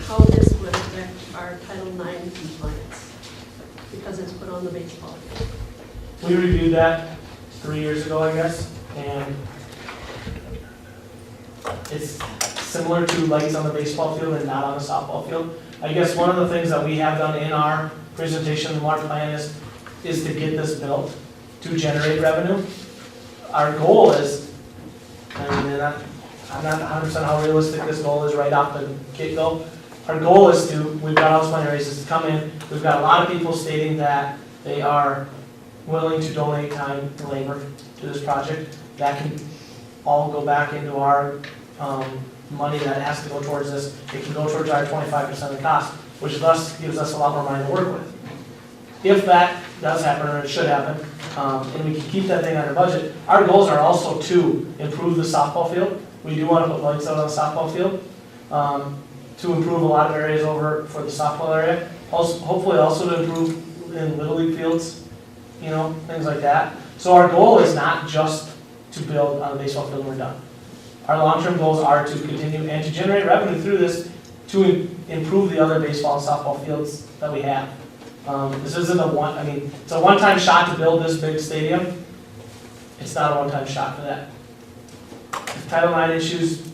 how this would affect our Title IX compliance, because it's put on the baseball field. We reviewed that 3 years ago, I guess, and it's similar to lights on the baseball field and not on the softball field. I guess one of the things that we have done in our presentation of our plan is to get this built to generate revenue. Our goal is, I mean, I'm not 100% how realistic this goal is right off the get-go. Our goal is to, we've got all this money raised to come in, we've got a lot of people stating that they are willing to donate time and labor to this project. That can all go back into our money that has to go towards this. It can go towards our 25% of the cost, which thus gives us a lot more money to work with. If that does happen, or it should happen, and we can keep that thing under budget, our goals are also to improve the softball field. We do want to put lights out on the softball field, to improve a lot of areas over for the softball area. Also, hopefully also to improve in Little League fields, you know, things like that. So our goal is not just to build on the baseball field when we're done. Our long-term goals are to continue and to generate revenue through this to improve the other baseball and softball fields that we have. This isn't it's a one-time shot to build this big stadium. It's not a one-time shot for that. If Title IX issues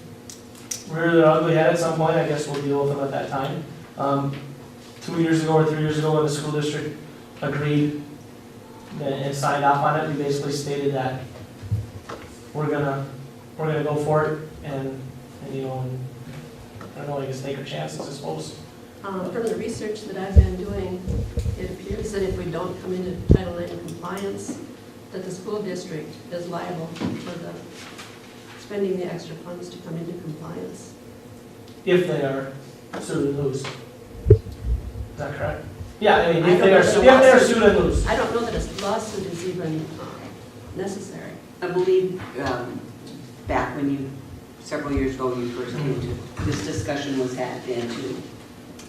rear their ugly head at some point, I guess we'll deal with them at that time. 2 years ago or 3 years ago when the school district agreed and signed off on it, we basically stated that we're gonna go for it and you know, and, I don't know, I guess take our chances, I suppose. From the research that I've been doing, it appears that if we don't come into Title IX compliance, that the school district is liable for the spending the extra funds to come into compliance. If they are sued and lose. Is that correct? Yeah, I mean, if they are sued and lose. I don't know that a lawsuit is even necessary. I believe back when several years ago, when you first came to, this discussion was had then too.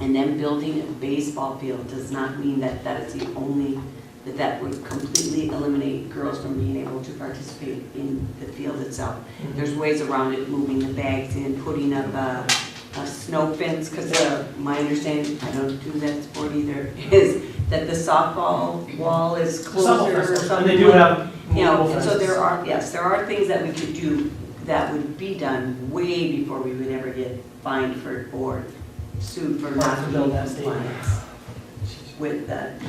And then building a baseball field does not mean that that is the only, that would completely eliminate girls from being able to participate in the field itself. There's ways around it, moving the bags in, putting up a snow fence, because my understanding, I don't do that sport either, is that the softball wall is closer or something. And they do have You know, movable so fences. there are things that we could do that would be done way before we would ever get fined for or sued for not being in compliance with that.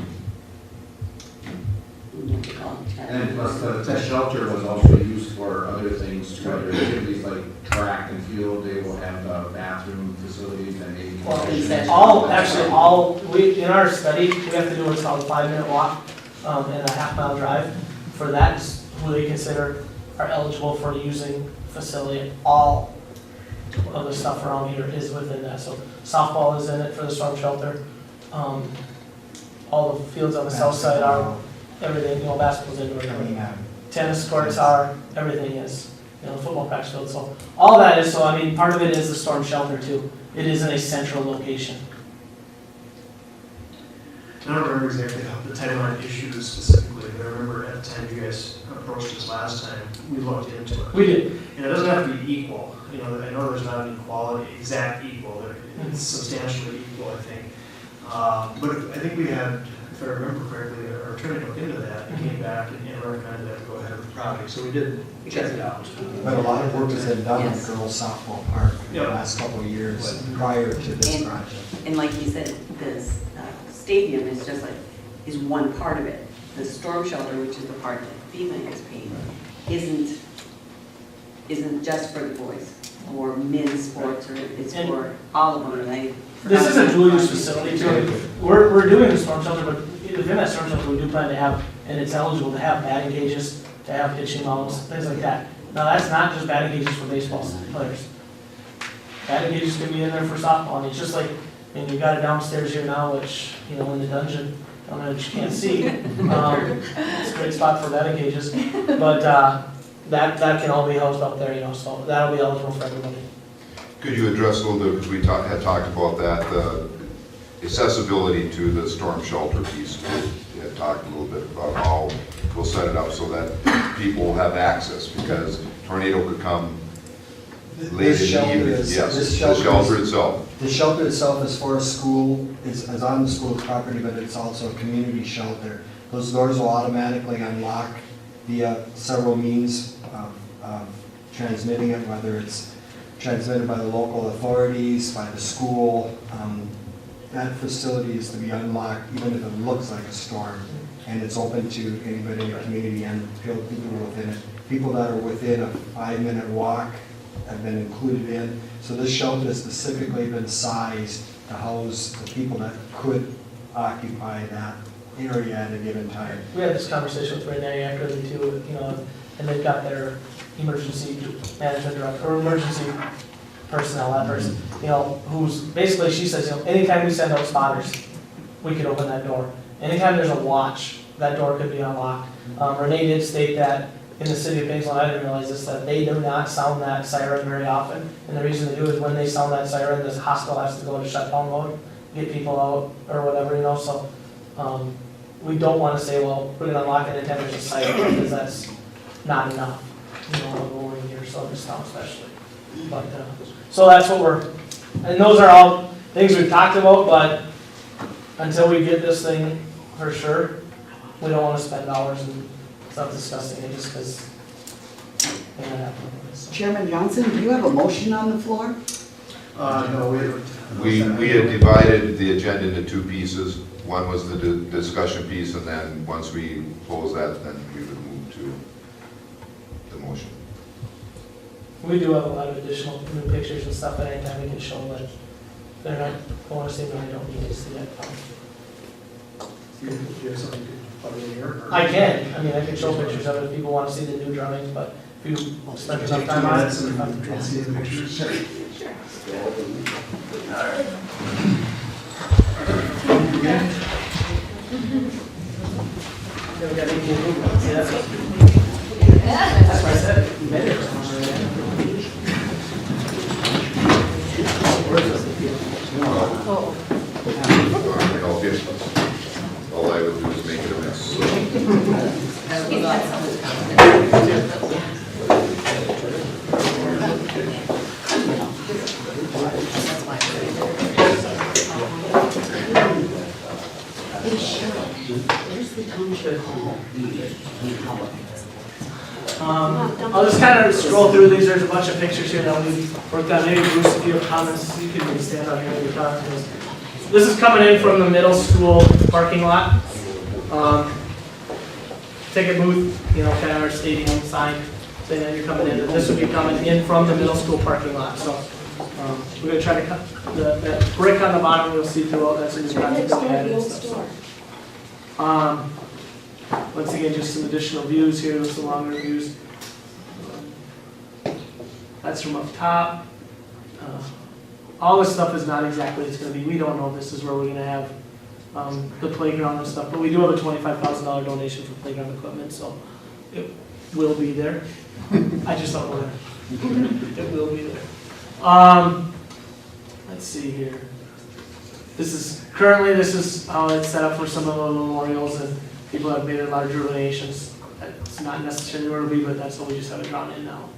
And plus the shelter was also used for other things too, other activities like track and field. They will have bathroom facilities and maybe. In our study, we have to do what's called a 5-minute walk and a half-mile drive. For that, who they consider are eligible for using facility. All of the stuff around here is within that. So softball is in it for the storm shelter. All the fields on the south side are, everything, you know, basketball's indoor. Tennis courts are, everything is, you know, football practice field. So all that is, so I mean, part of it is the storm shelter too. It is in a central location. I don't remember exactly how the timeline issues specifically, but I remember at the time you guys approached us last time, we looked into it. We did. And it doesn't have to be equal, you know, I know there's not an equality, exact equal, it's substantially equal, I think. But I think we had, if I remember correctly, our attorney looked into that and came back and recommended that we go ahead with the project, so we did check it out. But a lot of work has been done on Yes. girls softball park in the Yeah. last couple of years prior to this And- project. And like you said, this stadium is just like, is one part of it. The storm shelter, which is the part that FEMA is paying, isn't just for the boys or men's sports, or it's And- for all of them, and I. This is a dual use facility too. We're doing the storm shelter, but within that storm shelter, we do plan to have, and it's eligible to have batting cages, to have pitching mounts, things like that. Now, that's not just batting cages for baseball players. Batting cages can be in there for softball, and it's just like, and you've got it downstairs here now, which, you know, in the dungeon, I don't know if you can't see. It's a great spot for batting cages, but, that can all be housed up there, you know, so that'll be eligible for everybody. Could you address a little bit, because we had talked about that, accessibility to the storm shelter piece. We had talked a little bit about how we'll set it up so that people will have access, because tornado could come late in the evening. Yes, the shelter itself. The shelter itself is for a school, is on the school's property, but it's also a community shelter. Those doors will automatically unlock via several means of transmitting it, whether it's transmitted by the local authorities, by the school. That facility is to be unlocked even if it looks like a storm, and it's open to anybody in the community and people within it. People that are within a 5-minute walk have been included in. So this shelter has specifically been sized to house the people that could occupy that area at a given time. We had this conversation with Renee accurately too, you know, and they've got their emergency management director, or emergency personnel, that person, you know, who's, basically, she says, you know, anytime we send out spotters, we could open that door. Anytime there's a watch, that door could be unlocked. Renee did state that in the city of Paynesville, I didn't realize this, that they do not sound that siren very often. And the reason they do is when they sound that siren, this hospital has to go into shutdown mode, get people out or whatever, you know, so, we don't want to say, well, we're gonna unlock it anytime there's a siren, because that's not enough, you know, over here, so this town especially. But, so that's what and those are all things we've talked about, but until we get this thing for sure, we don't want to spend dollars and stuff discussing it just because it ain't happening. So. Chairman Johnson, do you have a motion on the floor? No, we haven't. We had divided the agenda into two pieces. One was the discussion piece, and then once we close that, then we would move to the motion. We do have a lot of additional new pictures and stuff that anytime we can show, but they're not going to see them, I don't need to see that. Do you have something you could plug in here? or- I can, I mean, I can show pictures of it if people want to see the new drawings, but if you spend enough time on it. So we can see the pictures. Sure. Never got any movement. See, that's why I said, you made it. All I would do is make it a mess. I'll just kind of scroll through these. There's a bunch of pictures here that we worked on. Maybe Bruce, if you have comments, you can stand out here and we talk to us. This is coming in from the middle school parking lot. Ticket booth, you know, kind of our stadium sign saying that you're coming in. And this would be coming in from the middle school parking lot. So we're going to try to cut that brick on the bottom. You'll see throughout. That's in the project that we had and stuff. So, once again, just some additional views here, some longer views. That's from up top. All this stuff is not exactly what it's going to be. We don't know if this is where we're going to have the playground and stuff, but we do have a $25,000 donation for playground equipment, so it will be there. I just don't know where. It will be there. Let's see here. Currently, this is how it's set up for some of the memorials, and people have made larger donations. It's not necessarily where it'll be, but that's what we just have it drawn in now.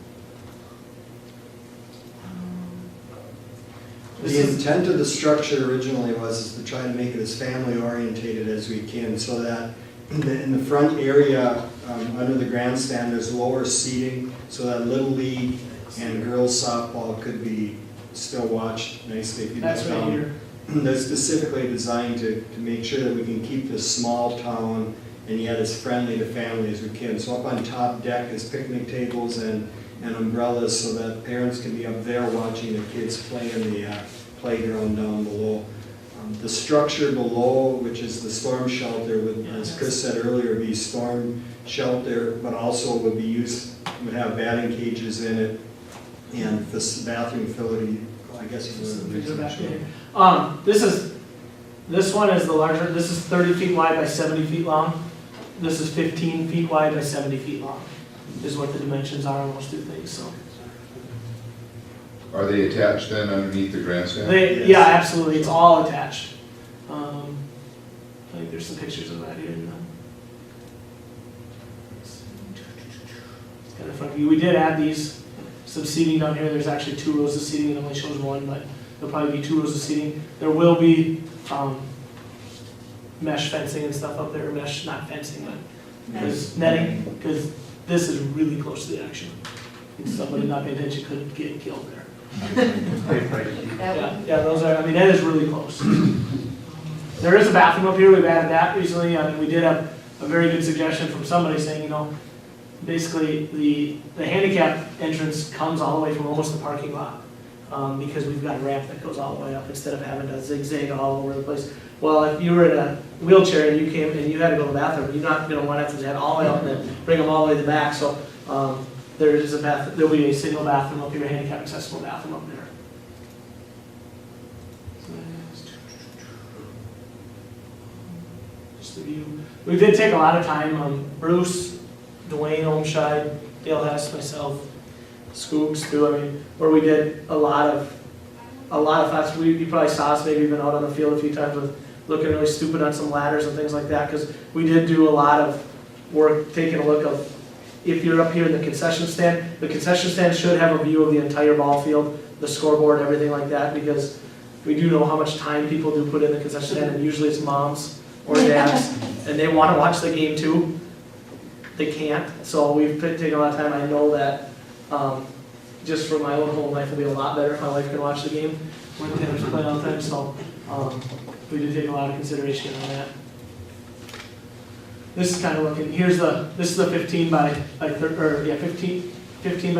The intent of the structure originally was to try to make it as family orientated as we can, so that in the front area, under the grandstand, there's lower seating, so that Little League and girls softball could be still watched nicely if you That's look right down. here. They're specifically designed to make sure that we can keep this small town and yet as friendly to family as we can. So up on top deck is picnic tables and umbrellas so that parents can be up there watching the kids play in the playground down below. The structure below, which is the storm shelter, would, as Chris said earlier, be storm shelter, but also would be used, would have batting cages in it, and this bathroom facility, I guess you would. This one is the larger, this is 30 feet wide by 70 feet long. This is 15 feet wide by 70 feet long, is what the dimensions are on those two things, so. Are they attached then underneath the grandstand? Yeah, absolutely, it's all attached. I think there's some pictures of that here. It's kind of front view. We did add some seating down here. There's actually 2 rows of seating. It only shows 1, but there'll probably be 2 rows of seating. There will be mesh fencing and stuff up there. Mesh, not fencing, but netting, because this is really close to the action. If somebody not paying attention could get killed there. Yeah, those are, I mean, that is really close. There is a bathroom up here, we've added that recently. I mean, we did have a very good suggestion from somebody saying, you know, basically the handicap entrance comes all the way from almost the parking lot, because we've got a ramp that goes all the way up instead of having to zigzag all over the place. Well, if you were in a wheelchair and you came and you had to go to the bathroom, you're not going to want to have to head all the way up and then bring them all the way to the back. So there'll be a single bathroom up here, a handicap accessible bathroom up there. Just the view. We did take a lot of time. Bruce, Dwayne Olmscheid, Dale Hess, myself, Scoops too. I mean, where we did a lot of thoughts. You probably saw us maybe even out on the field a few times with looking really stupid on some ladders and things like that, because we did do a lot of work taking a look of, if you're up here in the concession stand should have a view of the entire ball field, the scoreboard, everything like that, because we do know how much time people do put in the concession stand, and usually it's moms or dads, and they want to watch the game too. They can't, so we've taken a lot of time. I know that just for my own home life, it'll be a lot better if my wife can watch the game when the Panthers play all the time, so we did take a lot of consideration on that. This is kind of looking, this is the 15 by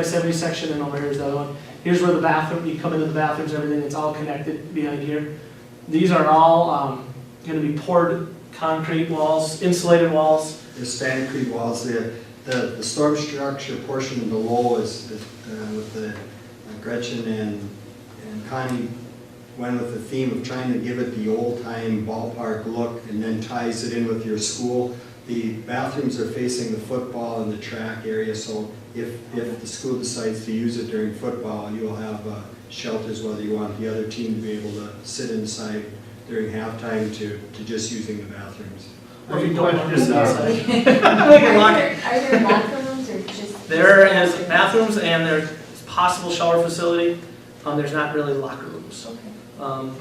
70 section, and over here is the other one. Here's where the bathroom, you come into the bathrooms, everything, it's all connected behind here. These are all going to be poured concrete walls, insulated walls. The Spanacrete walls, the storm structure portion below is with the Gretchen and Connie went with the theme of trying to give it the old-time ballpark look and then ties it in with your school. The bathrooms are facing the football and the track area, so if the school decides to use it during football, you'll have shelters, whether you want the other team to be able to sit inside during halftime to just using the bathrooms. Or if you don't want to sit outside. Are there locker rooms or just? There is bathrooms and there's possible shower facility. There's not really locker rooms. Okay.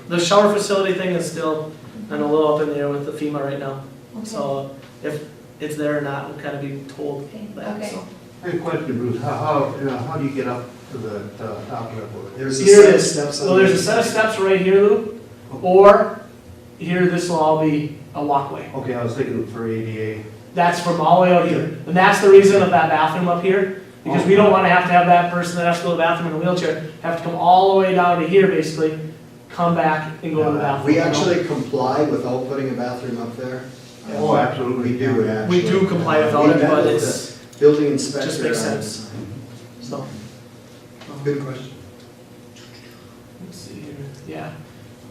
The shower facility thing is still, a little up in the air with the FEMA right now. Okay. So if it's there or not, we'll kind of be told that. Okay. So. I have a question, Bruce. How do you get up to the top level? There's a Here set it of is. steps. So there's a set of steps right here, Lou, or here, this will all be a walkway. Okay, I was thinking for ADA. That's from all the way out here. And that's the reason of that bathroom up here, because we don't want to have that person that has to go to the bathroom in a wheelchair, have to come all the way down to here, basically, come back and go to the bathroom. We actually comply without putting a bathroom up there. Oh, absolutely. We do, actually. We do comply without it, but it's, building inspector. just makes sense. So. Good question. Let's see here, yeah.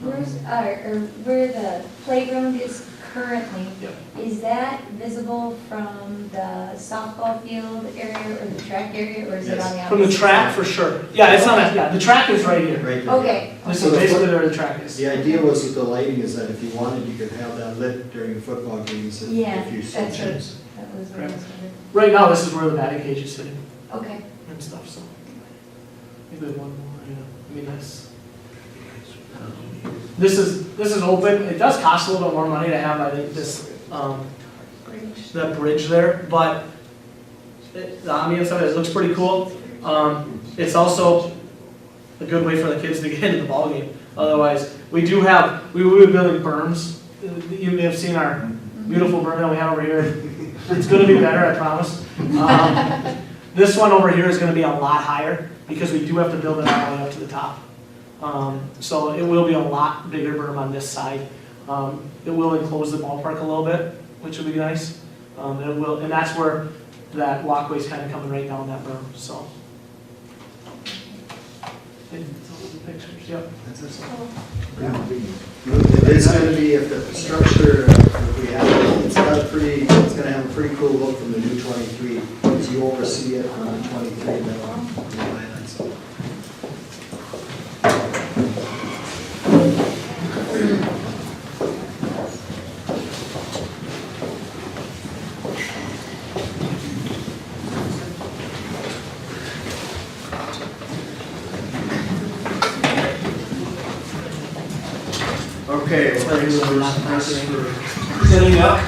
Where the playground is currently, Yep. is that visible from the softball field area or the track area, or is it on the opposite? From the track, for sure. Yeah, it's not, the track is right here. Right there. Okay. This is basically where the track is. The idea was with the lighting is that if you wanted, you could have that lit during football games Yeah, if you so that's what, choose. that was what I was wondering. Right now, this is where the batting cage is sitting Okay. and stuff, so. Maybe one more, yeah, I mean, this is open, it does cost a little bit more money to have, I think, this, that bridge there, but the ambiance of it looks pretty cool. It's also a good way for the kids to get into the ballgame. Otherwise, we will be building berms. You may have seen our beautiful berm that we have over here. It's gonna be better, I promise. This one over here is gonna be a lot higher because we do have to build it all the way up to the top. So it will be a lot bigger berm on this side. It will enclose the ballpark a little bit, which will be nice. And that's where that walkway is kind of coming right down that berm, so. Pictures, yep. That's it. It is gonna be, if the structure, if we have it, it's gonna have a pretty cool look from the new 23, as you oversee it on the 23, that'll be highlights. Okay, well, thanks Chris for setting up.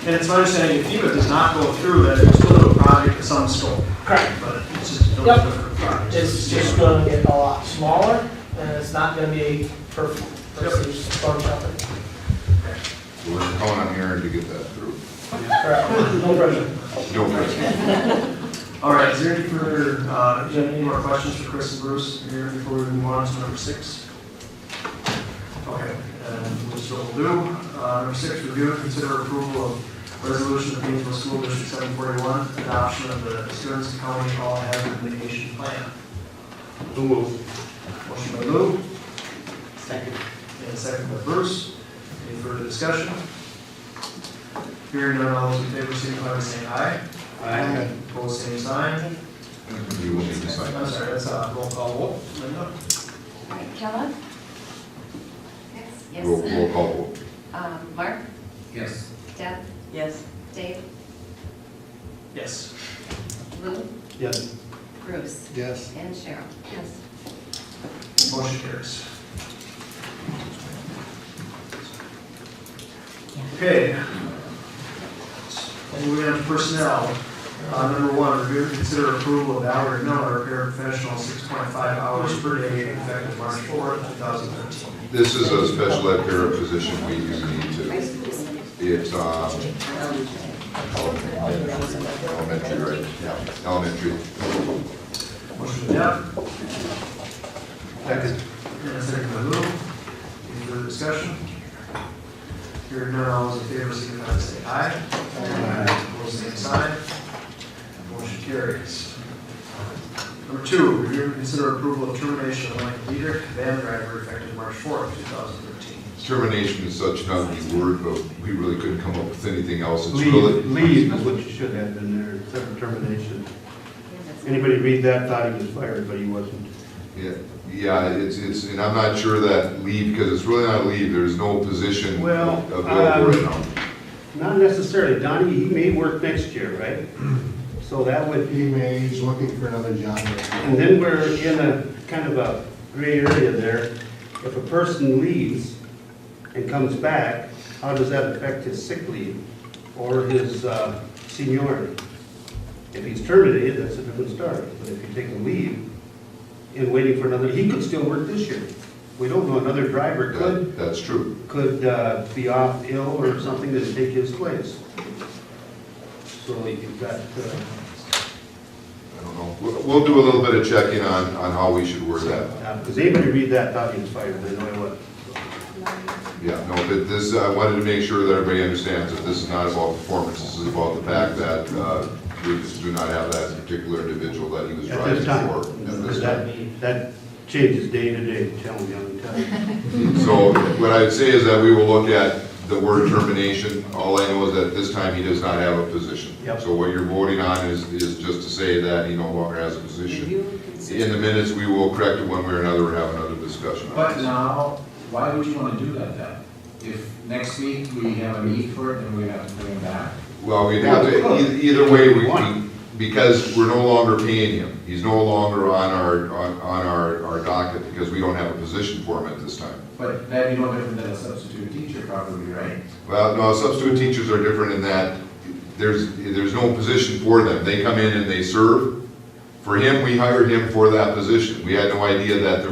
And it's my understanding if FEMA does not go through, that it's still a project of some scope. Correct. But it's just those Yep. different projects. It's just gonna get a lot smaller, and it's not gonna be perfect for storm shelter. We're calling on Aaron to get that through. Correct. No pressure. No pressure. All right, is there any further, any more questions for Chris and Bruce here before we move on to number 6? Okay, and which we'll do. Number 6, review and consider approval of resolution of Paynesville School District 741, adoption of the Stearns County All Hazard Mitigation Plan. Motion by Lou. Second. And second by Bruce. Any further discussion? Hearing none, all those in favor, signify by saying aye. Aye. Opposed, same sign. You will need to sign I'm this. sorry, that's a roll call vote. Linda? All right, Kellogg? Yes. Roll call vote. Mark? Yes. Deb? Yes. Dave? Yes. Lou? Yes. Bruce? Yes. And Cheryl? Yes. Motion carries. Okay. Moving on to personnel. Number 1, review and consider approval of Valerie Miller, paraprofessional, 6.5 hours per day, effective March 4th, 2013. This is a special ed para position we do need to. It's elementary, right? Yeah, elementary. Motion by Deb. Second. And a second by Lou. Any further discussion? Hearing none, all those in favor, signify by saying aye. Aye. Opposed, same sign. Motion carries. Number 2, review and consider approval of termination of Mike Dietrich, van driver, effective March 4th, 2013. Termination is such an ugly word, but we really couldn't come up with anything else. It's really. Leave is what you should have in there, instead of termination. Anybody read that thought he was fired, but he wasn't. Yeah, it's, and I'm not sure that leave, because it's really not leave, there's no position Well, available right now. Not necessarily, Donnie, he may work next year, right? So that would, He's looking for another job. and then we're in a kind of a gray area there. If a person leaves and comes back, how does that affect his sick leave or his seniority? If he's terminated, that's a different story. But if you take a leave and waiting for another, he could still work this year. We don't know, another driver could That's true. be off ill or something to take his place. So you've got, I don't know. We'll do a little bit of checking on how we should word that. because anybody read that thought he was fired, I know he was. Yeah, no, but this, I wanted to make sure that everybody understands that this is not about performance. This is about the fact that we just do not have that particular individual that he was At driving this time. for. At this time. That changes day to day, tell me, I'm telling you. So what I'd say is that we will look at the word termination. All I know is that this time he does not have a position. Yep. So what you're voting on is just to say that he no longer has a position. In the minutes, we will correct it one way or another or have another discussion. on But this. now, why would you want to do that then? If next week we have a need for it and we have to bring it back? Well, we'd have to, either way, because we're no longer paying him. He's no longer on our docket because we don't have a position for him at this time. But that'd be no different than a substitute teacher probably, right? Well, no, substitute teachers are different in that there's no position for them. They come in and they serve. For him, we hired him for that position. We had no idea that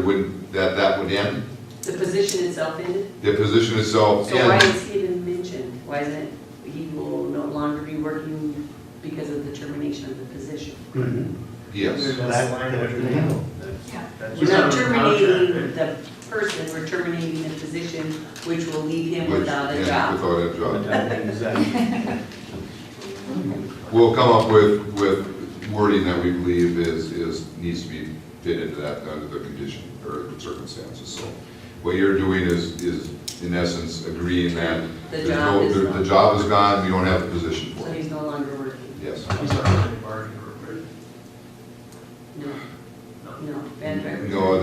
that would end. The position itself ended? The position itself So why ends. is he even mentioned? Why isn't it, he will no longer be working because of the termination of the position? Yes. That's language we handle. We're not terminating the person, we're terminating the position, which will leave him without a job. Without a job. We'll come up with wording that we believe needs to be fit into that under the condition or circumstances. So what you're doing is in essence agreeing that The job is gone. the job is gone, we don't have a position for So it. he's no longer working? Yes. He's not really bargaining for it. No, van driver. No,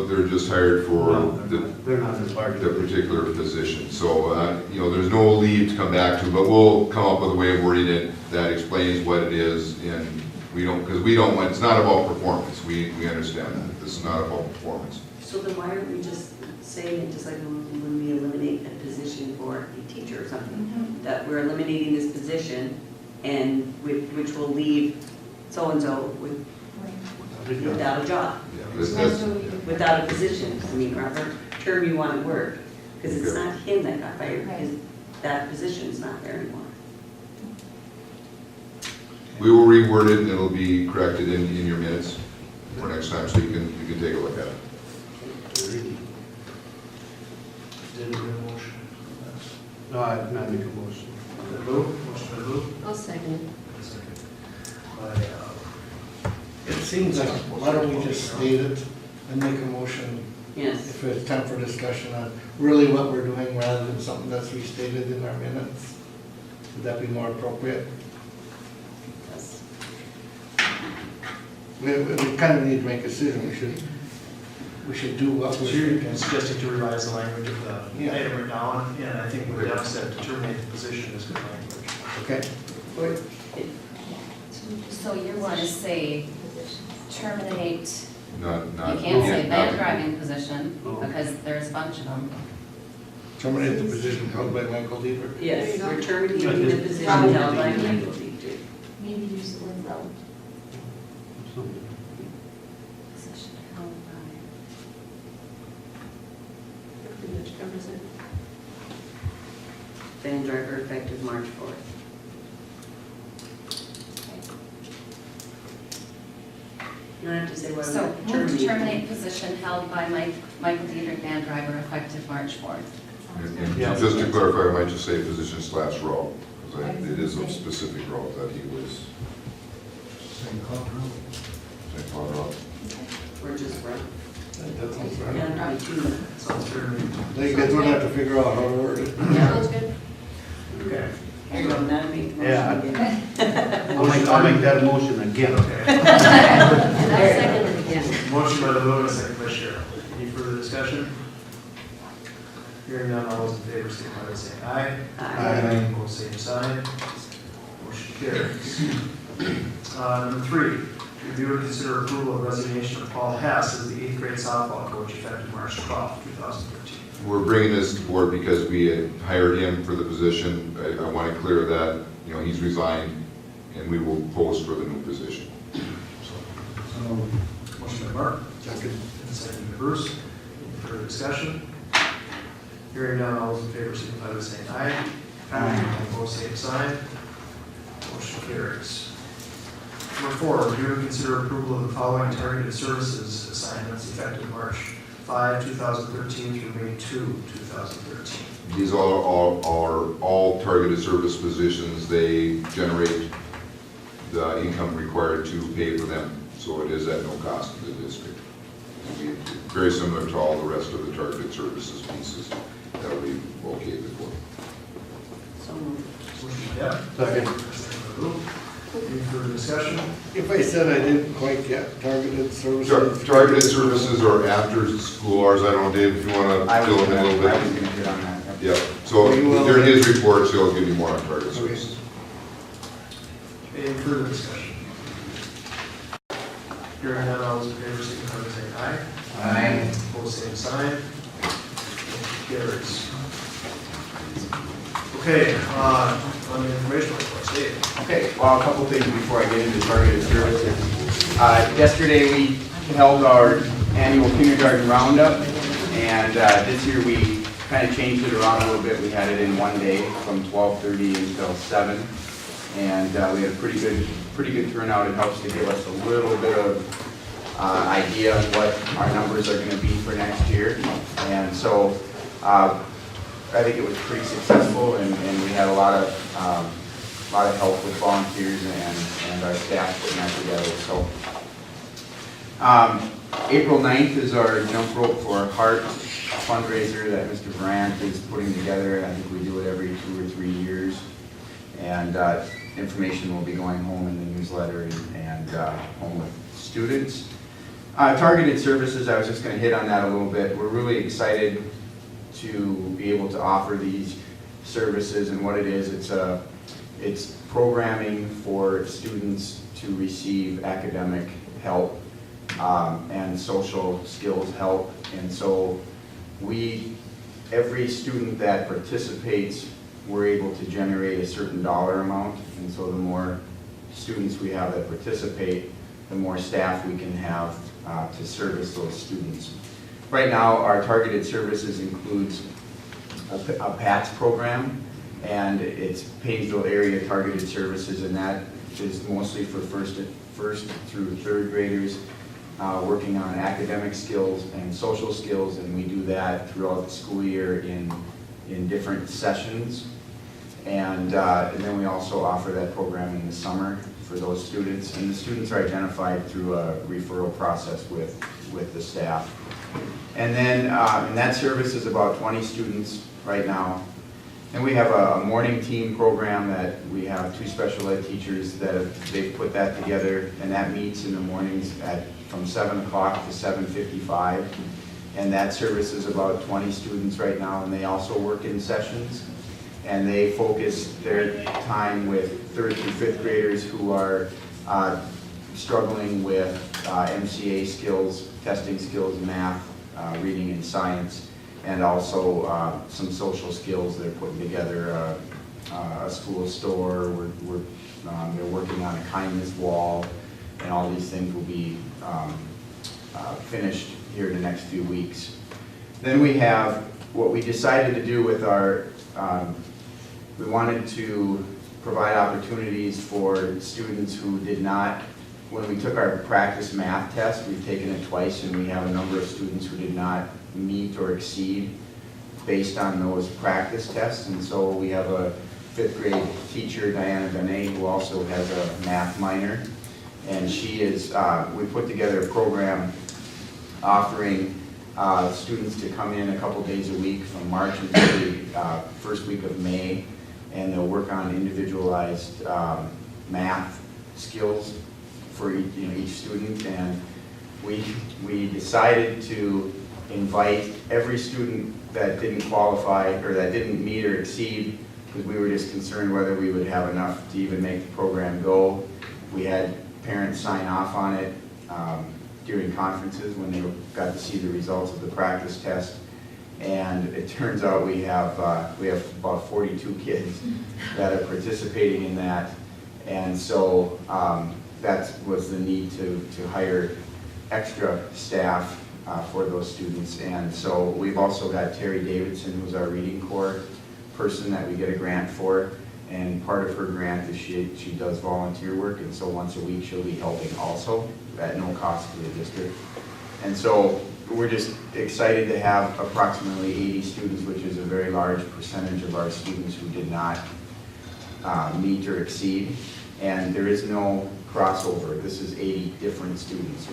they're just hired for They're not as large. the particular position. So, there's no leave to come back to, but we'll come up with a way of wording it that explains what it is, and it's not about performance. We understand that. This is not about performance. So then why aren't we just saying it, just like when we eliminate a position for a teacher or something? That we're eliminating this position, and which will leave so-and-so without a job, without a position. I mean, whatever term you want to work, because it's not him that got fired, because that position is not there anymore. We will reword it, and it'll be corrected in your minutes for next time, so you can take a look at it. Didn't do a motion. No, I'm not making a motion. Motion by Lou. I'll second it. Second by, It seems like, why don't we just state it and make a motion Yes. if it's time for discussion on really what we're doing rather than something that's restated in our minutes? Would that be more appropriate? Yes. We kind of need to make a decision. We should do what so we're you're thinking. suggesting to revise the language of the Yeah. item right now, and I think what Deb said, to terminate the position is good language. Okay. So you want to say terminate, Not. you can't say van not- driving position, because there's a bunch of them. Terminate the position held by Michael Deaver. Yes, we're terminating the position held by Michael teacher. Maybe use the word though. Position held by. Pretty much covers it. Van driver effective March 4th. You don't have to say what So we're move to terminating. terminate position held by Michael Dietrich, van driver, effective March 4th. And Yeah. just to clarify, I might just say position/role, because it is a specific role that he was. St. Cloud route. Or just run. That sounds Yeah, right. probably 2 minutes. Sounds fair to me. Then you guys don't have to figure out how to word it. Sounds good. Okay. Hang on, now make the Yeah. motion again. I'll make that motion again. Okay. And I'll second it again. Motion by Lou and a second by Cheryl. Any further discussion? Hearing none, all those in favor, signify by saying aye. Aye. Opposed, same sign. Motion carries. Number 3, review and consider approval of resignation of Paul Hess as the 8th grade softball coach effective March 12, 2013. We're bringing this to board because we had hired him for the position. I want to clear that, he's resigned, and we will post for the new position. Motion by Mark. Second. And second by Bruce. Any further discussion? Hearing none, all those in favor, signify by saying aye. Aye. Opposed, same sign. Motion carries. Number 4, review and consider approval of the following targeted services assignments effective March 5, 2013 through May 2, 2013. These are all targeted service positions. They generate the income required to pay for them, so it is at no cost to the district. Very similar to all the rest of the targeted services pieces. that would be okay before. So moved. Motion by Deb. Second. Second by Lou. Any further discussion? If I said I didn't quite get targeted services. Targeted services or after school hours, I don't know, Dave, if you want I to was fill in a little bit. gonna hit on that. Yeah, so during his reports, he'll give you more on targeted Okay. services. Any further discussion? Hearing none, all those in favor, signify by saying aye. Aye. Opposed, same sign. Motion carries. Okay, on the information reports, Dave. Okay, well, a couple things before I get into targeted services. Yesterday, we held our annual kindergarten roundup, and this year we kind of changed it around a little bit. We had it in one day from 12:30 until 7, and we had a pretty good turnout. It helps to give us a little bit of idea of what our numbers are going to be for next year, and so I think it was pretty successful, and we had a lot of help with volunteers and our staff putting that together. So April 9th is our Jump Rope for Heart fundraiser that Mr. Brandt is putting together. I think we do it every 2 or 3 years, and information will be going home in the newsletter and home with students. Targeted services, I was just going to hit on that a little bit. We're really excited to be able to offer these services, and what it is, it's programming for students to receive academic help and social skills help. And so every student that participates, we're able to generate a certain dollar amount, and so the more students we have that participate, the more staff we can have to service those students. Right now, our targeted services includes a PATS program, and it's Paynesville area targeted services, and that is mostly for first through third graders, working on academic skills and social skills, and we do that throughout the school year in different sessions. And then we also offer that program in the summer for those students, and the students are identified through a referral process with the staff. And then, and that service is about 20 students right now. And we have a morning team program that we have 2 special ed teachers they've put that together, and that meets in the mornings from 7 o'clock to 7:55. And that service is about 20 students right now, and they also work in sessions. And they focus their time with 3rd through 5th graders who are struggling with MCA skills, testing skills, math, reading and science, and also some social skills. They're putting together a school store. They're working on a kindness wall, and all these things will be finished here in the next few weeks. Then we have what we decided to do with our, we wanted to provide opportunities for students who did not, when we took our practice math test, we've taken it twice, and we have a number of students who did not meet or exceed based on those practice tests. And so we have a 5th grade teacher, Diana Benet, who also has a math minor. And she is, we put together a program offering students to come in a couple days a week from March until the first week of May, and they'll work on individualized math skills for each student. And we decided to invite every student that didn't qualify or that didn't meet or exceed, because we were just concerned whether we would have enough to even make the program go. We had parents sign off on it during conferences when they got to see the results of the practice test. And it turns out we have about 42 kids that are participating in that. And so that was the need to hire extra staff for those students. And so we've also got Terry Davidson, who's our reading corps person that we get a grant for. And part of her grant is she does volunteer work, and so once a week she'll be helping also at no cost to the district. And so we're just excited to have approximately 80 students, which is a very large percentage of our students who did not meet or exceed. And there is no crossover. This is 80 different students.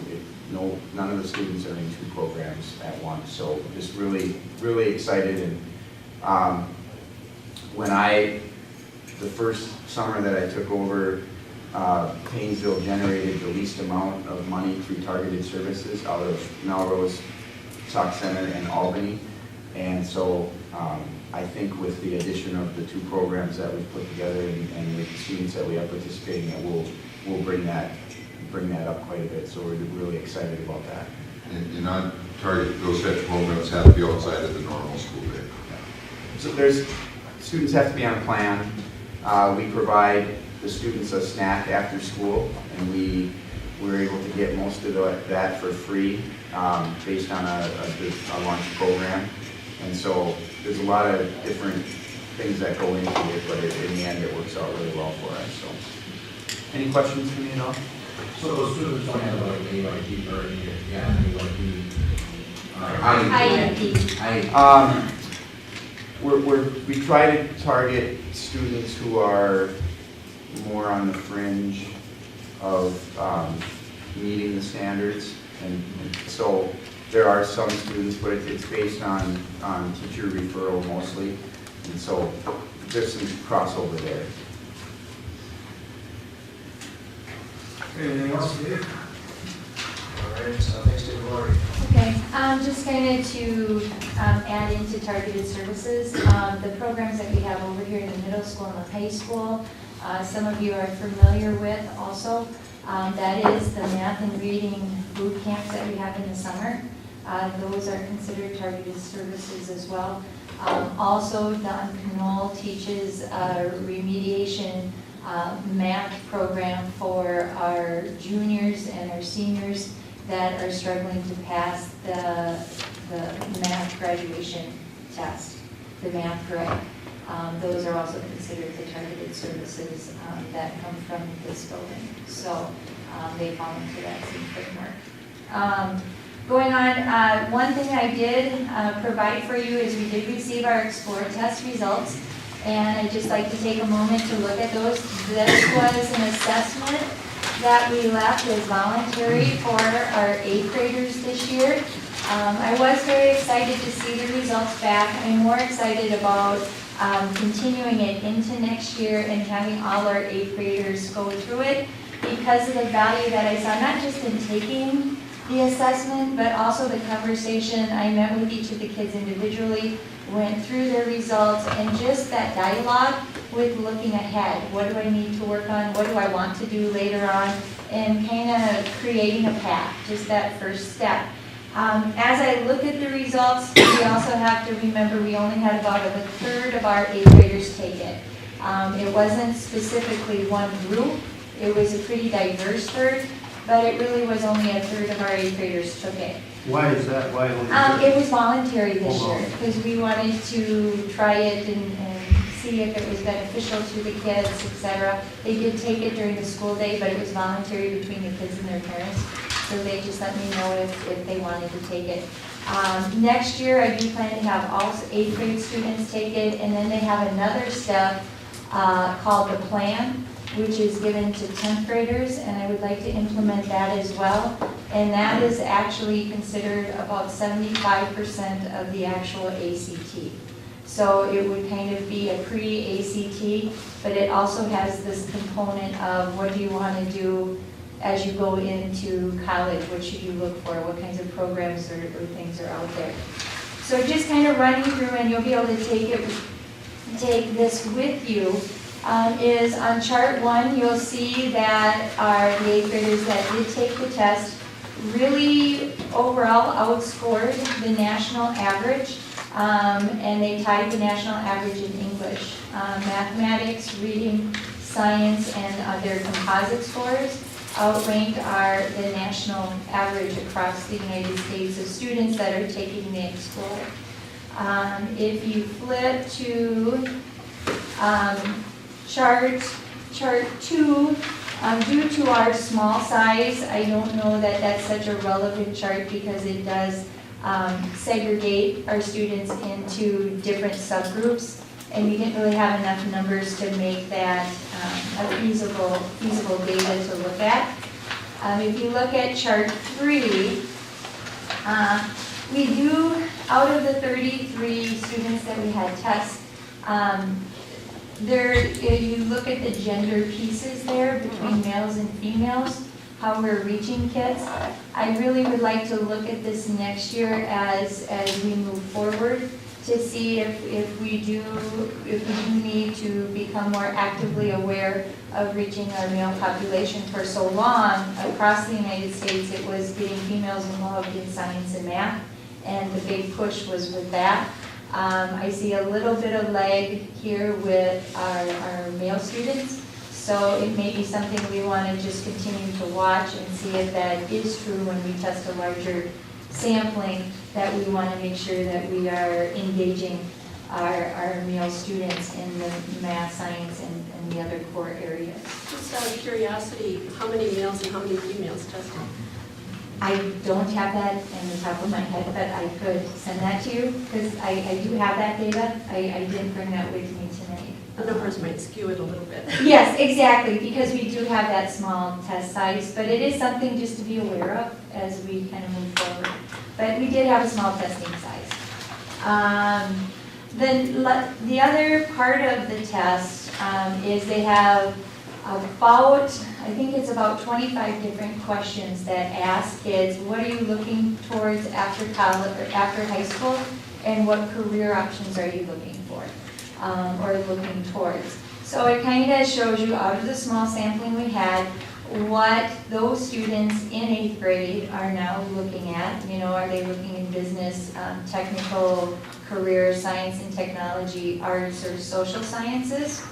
None of the students are in 2 programs at once. So just really, really excited, The first summer that I took over, Paynesville generated the least amount of money through targeted services out of Melrose, Sauk Center, and Albany. And so I think with the addition of the two programs that we've put together and with the students that we have participating in, we'll bring that up quite a bit. So we're really excited about that. And on target, those types of programs have to be outside of the normal school day. So students have to be on a plan. We provide the students a snack after school, and we're able to get most of that for free based on a lunch program. And so there's a lot of different things that go into it, but in the end, it works out really well for us. So, any questions for me at all? So those students don't have like an AYP or any, We try to target students who are more on the fringe of meeting the standards, and so there are some students, but it's based on teacher referral mostly, and so there's some crossover there. Anything else, Dave? All right, thanks, Dave. Lori. Okay, just kind of to add into targeted services, the programs that we have over here in the middle school and the high school, some of you are familiar with also. That is the math and reading boot camps that we have in the summer. Those are considered targeted services as well. Also, Don Knoll teaches a remediation math program for our juniors and our seniors that are struggling to pass the math graduation test, the math grade. Those are also considered the targeted services that come from this building. So they fall into that same framework. Going on, one thing I did provide for you is we did receive our Explore test results, and I'd just like to take a moment to look at those. This was an assessment that we left as voluntary for our 8th graders this year. I was very excited to see the results back. I'm more excited about continuing it into next year and having all our 8th graders go through it because of the value that I saw, not just in taking the assessment, but also the conversation. I met with each of the kids individually, went through their results, and just that dialogue with looking ahead. What do I need to work on? What do I want to do later on? And kind of creating a path, just that first step. As I look at the results, we also have to remember we only had about a third of our 8th graders take it. It wasn't specifically one group. It was a pretty diverse third, but it really was only a third of our 8th graders took it. Why is that? Why only? It was voluntary this year because we wanted to try it and see if it was beneficial to the kids, etc. They did take it during the school day, but it was voluntary between the kids and their parents. So they just let me know if they wanted to take it. Next year, I do plan to have all 8th grade students take it, and then they have another step called the plan, which is given to 10th graders, and I would like to implement that as well. And that is actually considered about 75% of the actual ACT. So it would kind of be a pre-ACT, but it also has this component of what do you want to do as you go into college, what should you look for, what kinds of programs or things are out there. So just kind of running through, and you'll be able to take this with you, is on chart 1, you'll see that the 8th graders that did take the test really overall outscored the national average, and they tied the national average in English. Mathematics, reading, science, and their composite scores outranked the national average across the United States of students that are taking the Explorer. If you flip to chart 2, due to our small size, I don't know that that's such a relevant chart because it does segregate our students into different subgroups, and we didn't really have enough numbers to make that a feasible data to look at. If you look at chart 3, we do out of the 33 students that we had test, if you look at the gender pieces there between males and females, how we're reaching kids. I really would like to look at this next year as we move forward to see if we do need to become more actively aware of reaching our male population. For so long, across the United States, it was getting females involved in science and math, and the big push was with that. I see a little bit of lag here with our male students, so it may be something we want to just continue to watch and see if that is true when we test a larger sampling, that we want to make sure that we are engaging our male students in the math, science, and the other core areas. Just out of curiosity, how many males and how many females tested? I don't have that in the top of my head, but I could send that to you, because I do have that data. I didn't bring that with me tonight. The numbers might skew it a little bit. Yes, exactly, because we do have that small test size, but it is something just to be aware of as we kind of move forward. But we did have a small testing size. Then the other part of the test is they have about, I think it's about 25 different questions that ask kids, what are you looking towards after college or after high school, and what career options are you looking for or looking towards. So it kind of shows you out of the small sampling we had what those students in 8th grade are now looking at. You know, are they looking in business, technical career, science and technology, arts, or social sciences?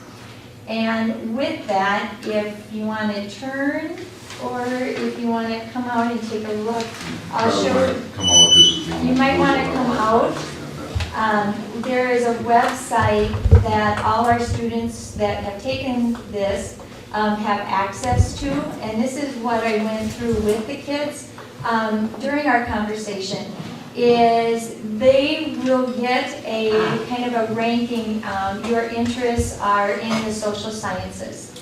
And with that, if you want to turn, or if you want to come out and take a look, I'll show you. You might want to come out. There is a website that all our students that have taken this have access to, and this is what I went through with the kids during our conversation. Is they will get a kind of a ranking. Your interests are in the social sciences.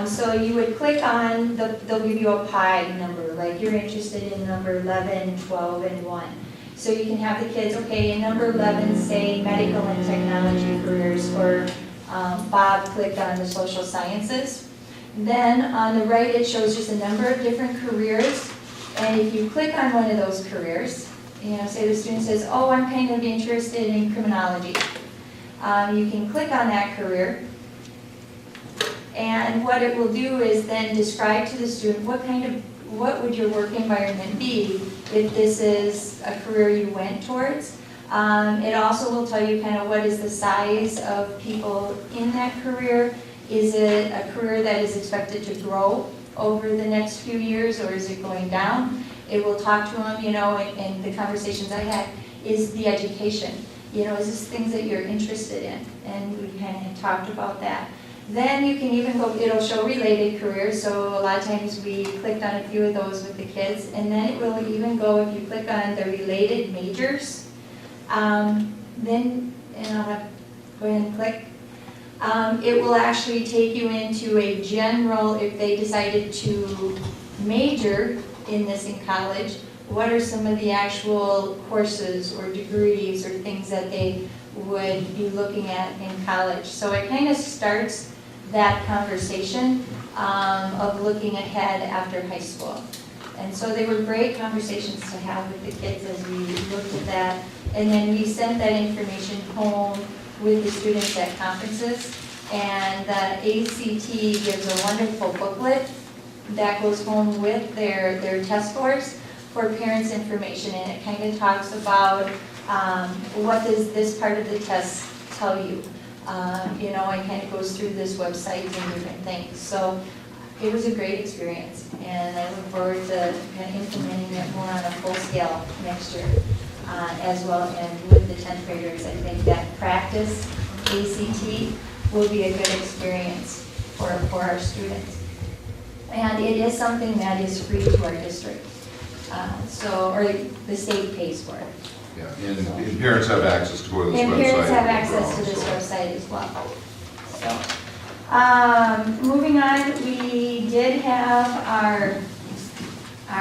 So you would click on, they'll give you a pie number, like you're interested in number 11, 12, and 1. So you can have the kids, okay, in number 11, say medical and technology careers, or Bob clicked on the social sciences. Then on the right, it shows just a number of different careers. And if you click on one of those careers, you know, say the student says, oh, I'm kind of interested in criminology. You can click on that career. And what it will do is then describe to the student what would your work environment be if this is a career you went towards. It also will tell you kind of what is the size of people in that career. Is it a career that is expected to grow over the next few years, or is it going down? It will talk to them, you know, and the conversations I had is the education. You know, is this things that you're interested in? And we kind of talked about that. Then you can even go, it'll show related careers, so a lot of times we clicked on a few of those with the kids, and then it will even go, if you click on the related majors, then, and I'll have, go ahead and click, it will actually take you into a general, if they decided to major in this in college, what are some of the actual courses or degrees or things that they would be looking at in college. So it kind of starts that conversation of looking ahead after high school. And so they were great conversations to have with the kids as we looked at that. And then we sent that information home with the students at conferences. And the ACT gives a wonderful booklet that goes home with their test scores for parents' information. And it kind of talks about what does this part of the test tell you. You know, it kind of goes through this website and different things. So it was a great experience, and I look forward to kind of implementing it more on a full scale next year as well. And with the 10th graders, I think that practice ACT will be a good experience for our students. And it is something that is free to our district. Or the state pays for it. Yeah, and parents have access to go to this website. And parents have access to this website as well. So, moving on, we did have our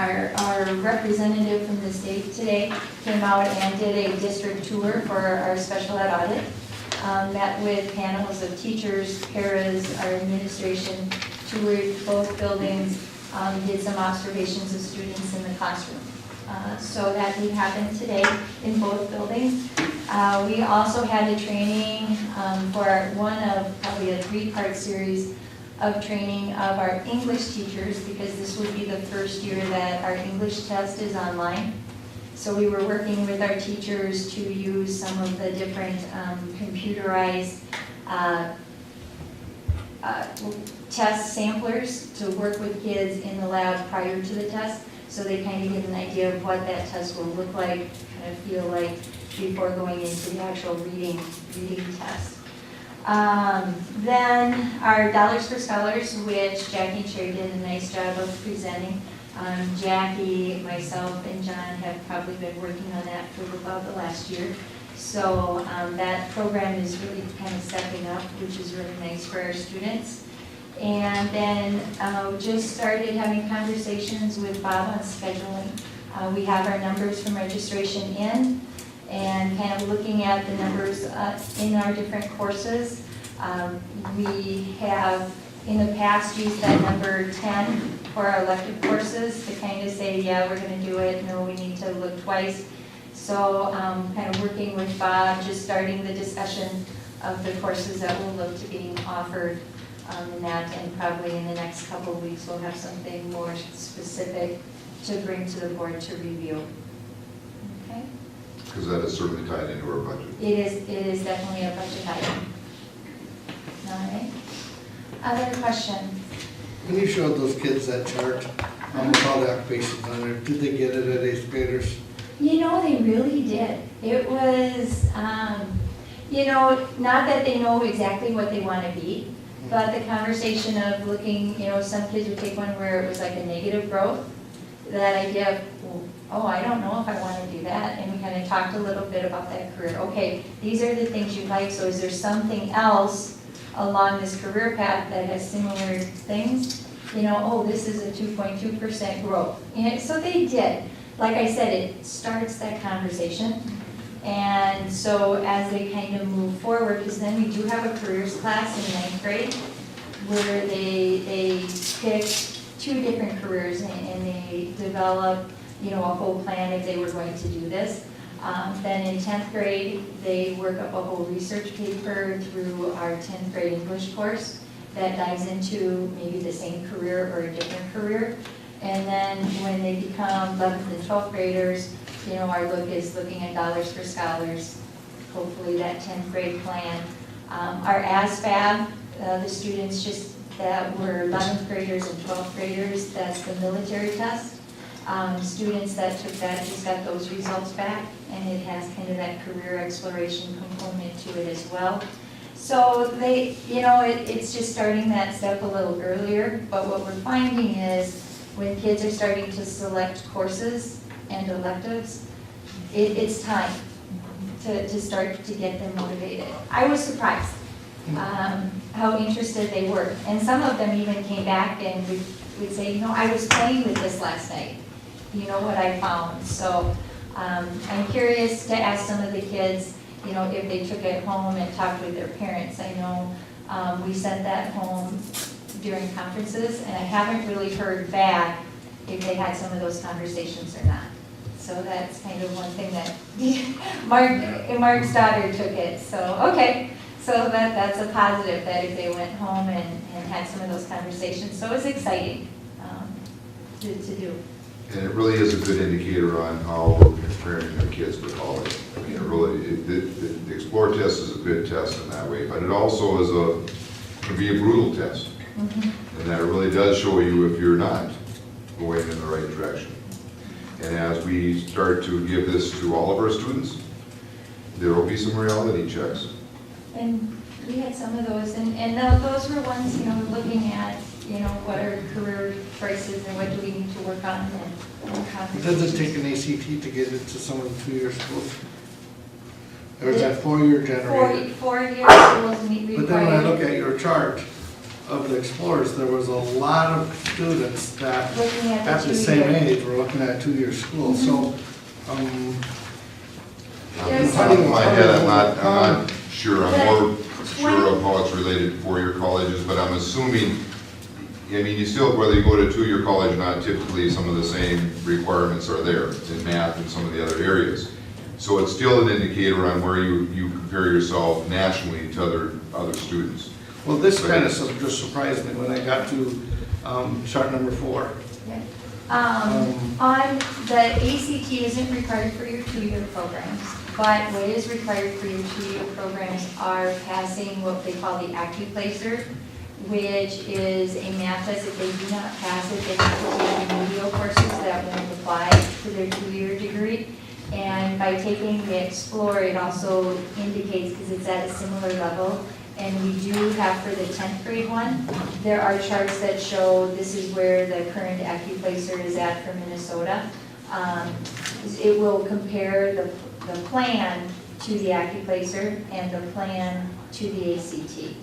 our representative from the state today came out and did a district tour for our special ed audit. Met with panels of teachers, paras, our administration, toured both buildings, did some observations of students in the classroom. So that did happen today in both buildings. We also had a training for one of probably a 3-part series of training of our English teachers, because this would be the first year that our English test is online. So we were working with our teachers to use some of the different computerized test samplers to work with kids in the lab prior to the test, so they kind of get an idea of what that test will look like, kind of feel like before going into the actual reading test. Then our Dollars for Scholars, which Jackie and Sherry did a nice job of presenting. Jackie, myself, and John have probably been working on that for about the last year. So that program is really kind of stepping up, which is really nice for our students. And then just started having conversations with Bob on scheduling. We have our numbers from registration in, and kind of looking at the numbers in our different courses. We have in the past used that number 10 for our elective courses to kind of say, yeah, we're going to do it, no, we need to look twice. So kind of working with Bob, just starting the discussion of the courses that will look to being offered in that, and probably in the next couple of weeks we'll have something more specific to bring to the board to review. Okay? Because that is certainly tied into our budget. It is definitely a budget item. All right. Other questions? When you showed those kids that chart, with all the occupations on there, did they get it at 8th graders? You know, they really did. It was, you know, not that they know exactly what they want to be, but the conversation of looking, you know, some kids would take one where it was like a negative growth. That idea of, oh, I don't know if I want to do that. And we kind of talked a little bit about that career. Okay, these are the things you like, so is there something else along this career path that has similar things? You know, oh, this is a 2.2% growth. And so they did. Like I said, it starts that conversation. And so as they kind of move forward, because then we do have a careers class in 9th grade where they pick 2 different careers and they develop, you know, a whole plan if they were going to do this. Then in 10th grade, they work up a whole research paper through our 10th grade English course that dives into maybe the same career or a different career. And then when they become 11th and 12th graders, you know, our look is looking at Dollars for Scholars, hopefully that 10th grade plan. Our ASVAB, the students just that were 11th graders and 12th graders, that's the military test. Students that took that just got those results back, and it has kind of that career exploration component to it as well. So they, you know, it's just starting that step a little earlier, but what we're finding is when kids are starting to select courses and electives, it's time to start to get them motivated. I was surprised how interested they were. And some of them even came back and would say, you know, I was playing with this last night. You know what I found. So I'm curious to ask some of the kids, you know, if they took it home and talked with their parents. I know we sent that home during conferences, and I haven't really heard back if they had some of those conversations or not. So that's kind of one thing that Mark's daughter took it. So, okay. So that's a positive, that if they went home and had some of those conversations. So it was exciting to do. And it really is a good indicator on how we're preparing the kids for college. I mean, it really, the Explore test is a good test in that way, but it also can be a brutal test. Mm-hmm. And that really does show you if you're not going in the right direction. And as we start to give this to all of our students, there will be some reality checks. And we had some of those, and those were ones, you know, looking at, you know, what are career choices and what do we need to work on and Does it take an ACT to get into some of the 2-year schools? Or is that 4-year generated? 4-year schools meet required. But then when I look at your chart, of the Explorers, there was a lot of students that, Looking at the at the same two-year. age, were looking at two-year school, so, Off the top of my head, I'm not sure, I'm more sure of how it's related to four-year colleges, but I'm assuming, I mean, you still, whether you go to a two-year college or not, typically some of the same requirements are there in math and some of the other areas. So it's still an indicator on where you compare yourself nationally to other students. well, this kind of just surprised me when I got to chart number 4. On the ACT isn't required for your two-year programs, but what is required for your two-year programs are passing what they call the AccuPlacer, which is a math test. If they do not pass it, they have to take remedial courses that won't apply to their two-year degree. And by taking the Explorer, it also indicates, because it's at a similar level, and we do have for the 10th grade one, there are charts that show this is where the current AccuPlacer is at for Minnesota. It will compare the plan to the AccuPlacer and the plan to the ACT.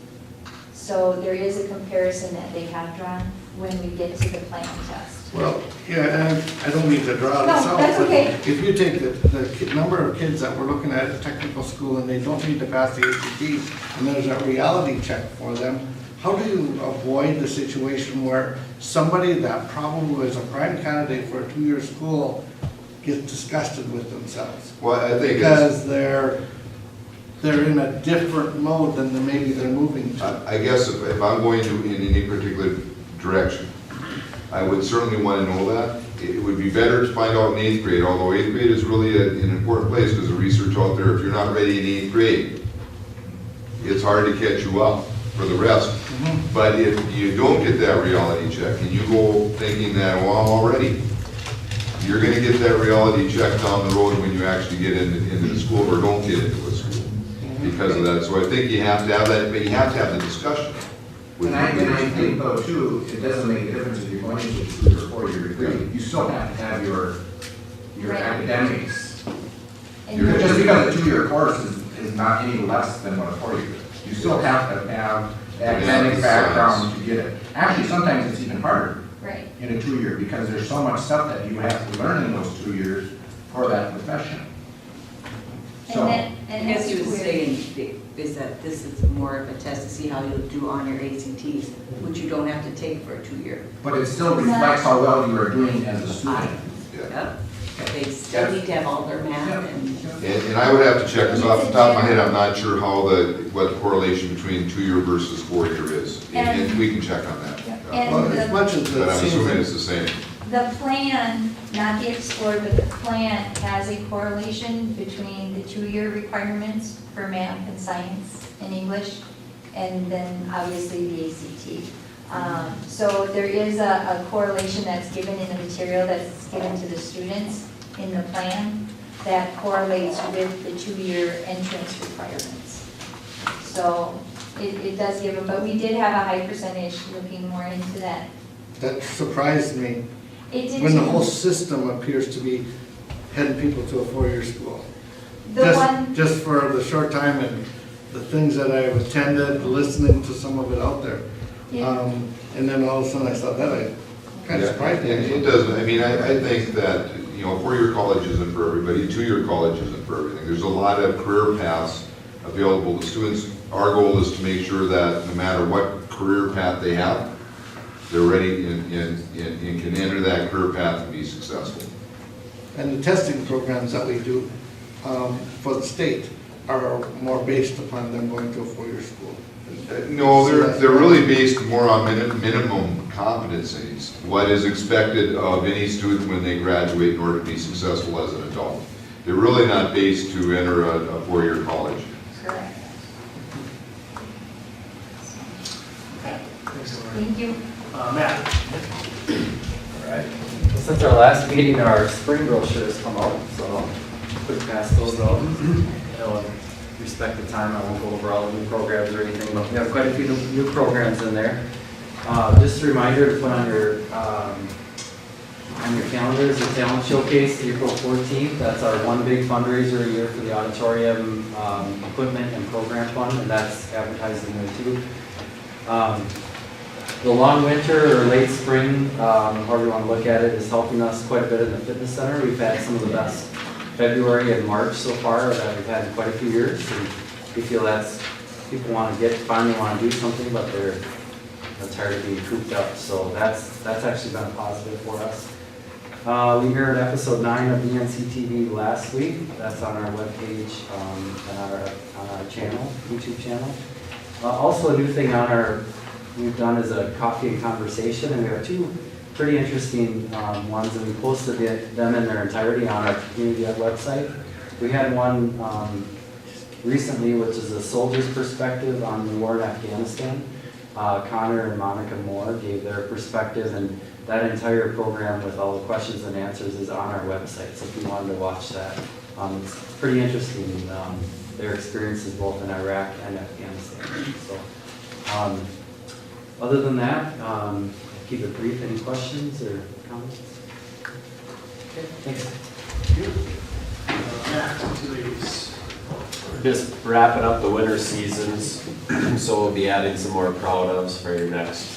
So there is a comparison that they have drawn when we get to the plan test. Well, yeah, and I don't mean to draw this No, out, that's but okay. if you take the number of kids that we're looking at a technical school and they don't need to pass the ACT, and there's a reality check for them, how do you avoid the situation where somebody that probably was a prime candidate for a two-year school gets disgusted with themselves? Well, I think Because they're in a different mode than maybe they're moving to. I guess if I'm going to in any particular direction, I would certainly want to know that. It would be better to find out in 8th grade, although 8th grade is really an important place because the research out there, if you're not ready in 8th grade, it's hard to catch you up for the rest. But if you don't get that reality check and you go thinking that, well, I'm all ready, you're going to get that reality check down the road when you actually get into the school or don't get into a school because of that. So I think you have to have that, but you have to have the discussion. And I think though too, it doesn't make a difference if you're going to a 2 or 4 year degree. You still have to have your academics. Just because a 2-year course is not any less than what a 4-year is. You still have to have the academic background to get it. Actually, sometimes it's even harder in a 2-year because there's so much stuff that you have to learn in those 2 years for that profession. So, I guess he was saying is that this is more of a test to see how you'll do on your ACTs, which you don't have to take for a 2-year. but it still reflects how well you are doing as a student. Yep. They still need to have all their math And I would have to check, because off the top of my head, I'm not sure what the correlation between 2-year versus 4-year is. And we can check on that. And as much as But I'm assuming it's the same. the plan, not the Explorer, but the plan has a correlation between the two-year requirements for math and science and English, and then obviously the ACT. So there is a correlation that's given in the material that's given to the students in the plan that correlates with the two-year entrance requirements. So it does give them, but we did have a high percentage looking more into that. That surprised me. It did When the too. whole system appears to be heading people to a 4-year school. The one, Just for the short time and the things that I've attended, listening to some of it out there. yeah. And then all of a sudden I thought that kind of surprised me. It doesn't, I mean, I think that, 4-year college isn't for everybody, 2-year college isn't for everything. There's a lot of career paths available to students. Our goal is to make sure that no matter what career path they have, they're ready and can enter that career path and be successful. And the testing programs that we do for the state are more based upon them going to a 4-year school. No, they're really based more on minimum competencies, what is expected of any student when they graduate in order to be successful as an adult. They're really not based to enter a 4-year college. Correct. Okay. Thank you. Matt? All right. Since our last meeting, our spring brochure has come out, so I'll quick pass those out. I'll respect the time, I won't go over all the new programs or anything, but we have quite a few new programs in there. Just a reminder to put on your calendars, the talent showcase, April 14th. That's our one big fundraiser a year for the auditorium, equipment and program fund, and that's advertised in there too. The long winter or late spring, however you want to look at it, is helping us quite a bit in the fitness center. We've had some of the best February and March so far that we've had in quite a few years. And we feel that's, people finally want to do something, but they're tired of being cooped up. So that's actually been a positive for us. We aired episode 9 of BNCTV last week. That's on our webpage and on our channel, YouTube channel. Also, a new thing we've done is a coffee and conversation, and we have 2 pretty interesting ones, and we posted them in their entirety on our community website. We had one recently, which is a soldier's perspective on the war in Afghanistan. Connor and Monica Moore gave their perspective, and that entire program with all the questions and answers is on our website, so if you wanted to watch that. It's pretty interesting, their experiences both in Iraq and Afghanistan. So, other than that, keep it brief. Any questions or comments? Okay, thanks. Just wrapping up the winter seasons, so we'll be adding some more proud ofs for your next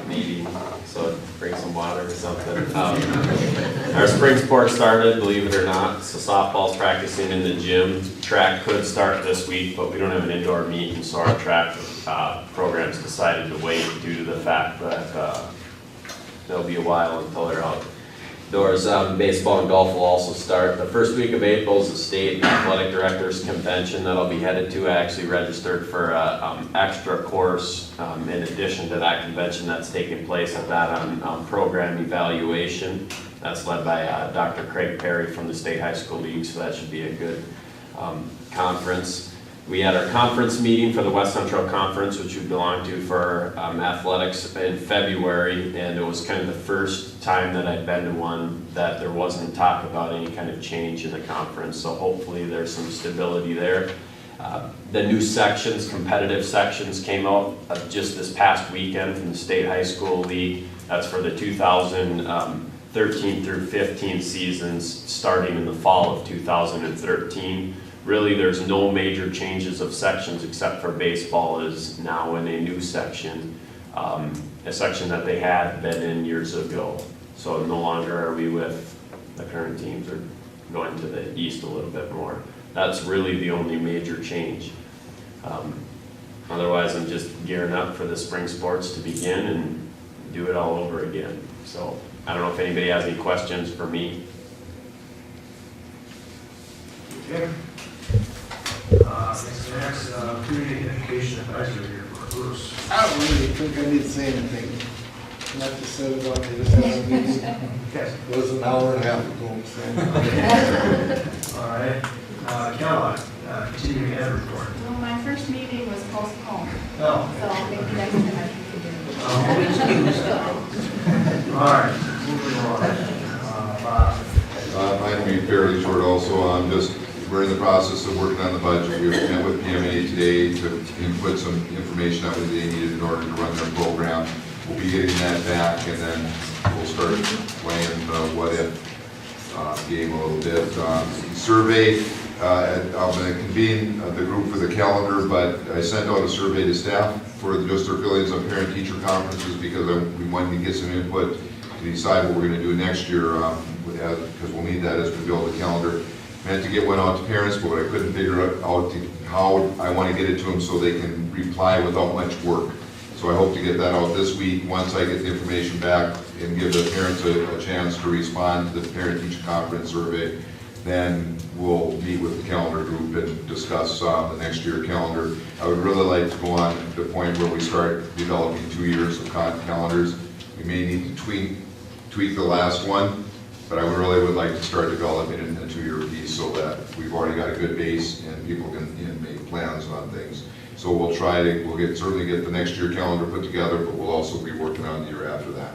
meeting, so bring some water or something. Our spring sports started, believe it or not, so softball's practicing in the gym. Track could start this week, but we don't have an indoor meet, and so our track programs decided to wait due to the fact that there'll be a while until they're outdoors. Baseball and golf will also start. The first week of April is the state athletic directors convention that I'll be headed to. I actually registered for an extra course in addition to that convention that's taking place at that on program evaluation. That's led by Dr. Craig Perry from the State High School League, so that should be a good conference. We had our conference meeting for the West Central Conference, which we belong to for athletics in February, and it was kind of the first time that I'd been to one that there wasn't talk about any kind of change in the conference, so hopefully there's some stability there. The new sections, competitive sections, came out just this past weekend from the State High School League. That's for the 2013 through 15 seasons, starting in the fall of 2013. Really, there's no major changes of sections except for baseball is now in a new section, a section that they had been in years ago. So no longer are we with the current teams, or going to the east a little bit more. That's really the only major change. Otherwise, I'm just gearing up for the spring sports to begin and do it all over again. So I don't know if anybody has any questions for me. Okay. Next, community education advisory here for Bruce. I don't really think I need to say anything. Not to set it on, I just had a meeting. Okay. It was an hour and a half ago, so. All right. Kellogg, continuing ed report. Well, my first meeting was postponed, Oh. so maybe next time I can do it. All right, moving along. Bob. Mine will be fairly short also. We're in the process of working on the budget. We met with PMA today to input some information that they needed in order to run their program. We'll be getting that back, and then we'll start playing the what-if game a little bit. Survey, I'm going to convene the group for the calendar, but I sent out a survey to staff for just their feelings on parent-teacher conferences because we wanted to get some input to decide what we're going to do next year, because we'll need that as we build the calendar. Meant to get one out to parents, but I couldn't figure out how I want to get it to them so they can reply without much work. So I hope to get that out this week. Once I get the information back and give the parents a chance to respond to the parent-teacher conference survey, then we'll meet with the calendar group and discuss the next year calendar. I would really like to go on to the point where we start developing 2 years of calendars. We may need to tweak the last one, but I would like to start developing a 2-year piece so that we've already got a good base and people can make plans on things. So we'll certainly get the next year calendar put together, but we'll also be working on the year after that.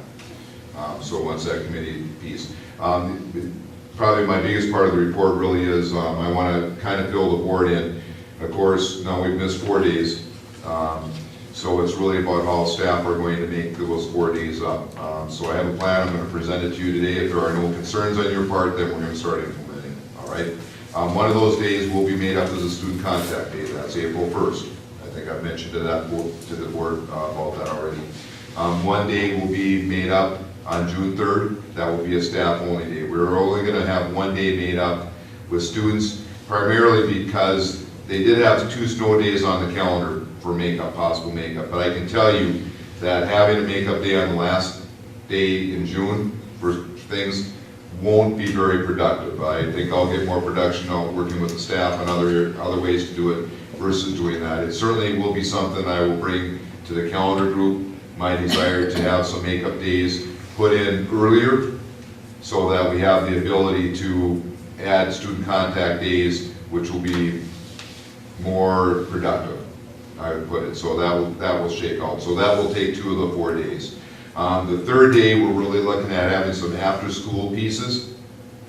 So once that committee piece. Probably my biggest part of the report really is I want to kind of fill the board in. Of course, now we've missed 4 days. So it's really about how staff are going to make those 4 days up. So I have a plan. I'm going to present it to you today. If there are no concerns on your part, then we're going to start implementing. All right. One of those days will be made up as a student contact day. That's April 1st. I think I've mentioned to the board about that already. One day will be made up on June 3rd. That will be a staff-only day. We're only going to have one day made up with students, primarily because they did have 2 snow days on the calendar for makeup, possible makeup. But I can tell you that having a makeup day on the last day in June for things won't be very productive. I think I'll get more production out working with the staff and other ways to do it versus doing that. It certainly will be something I will bring to the calendar group, my desire to have some makeup days put in earlier so that we have the ability to add student contact days, which will be more productive, I would put it. So that will shake out. So that will take 2 of the 4 days. The 3rd day, we're really looking at having some after-school pieces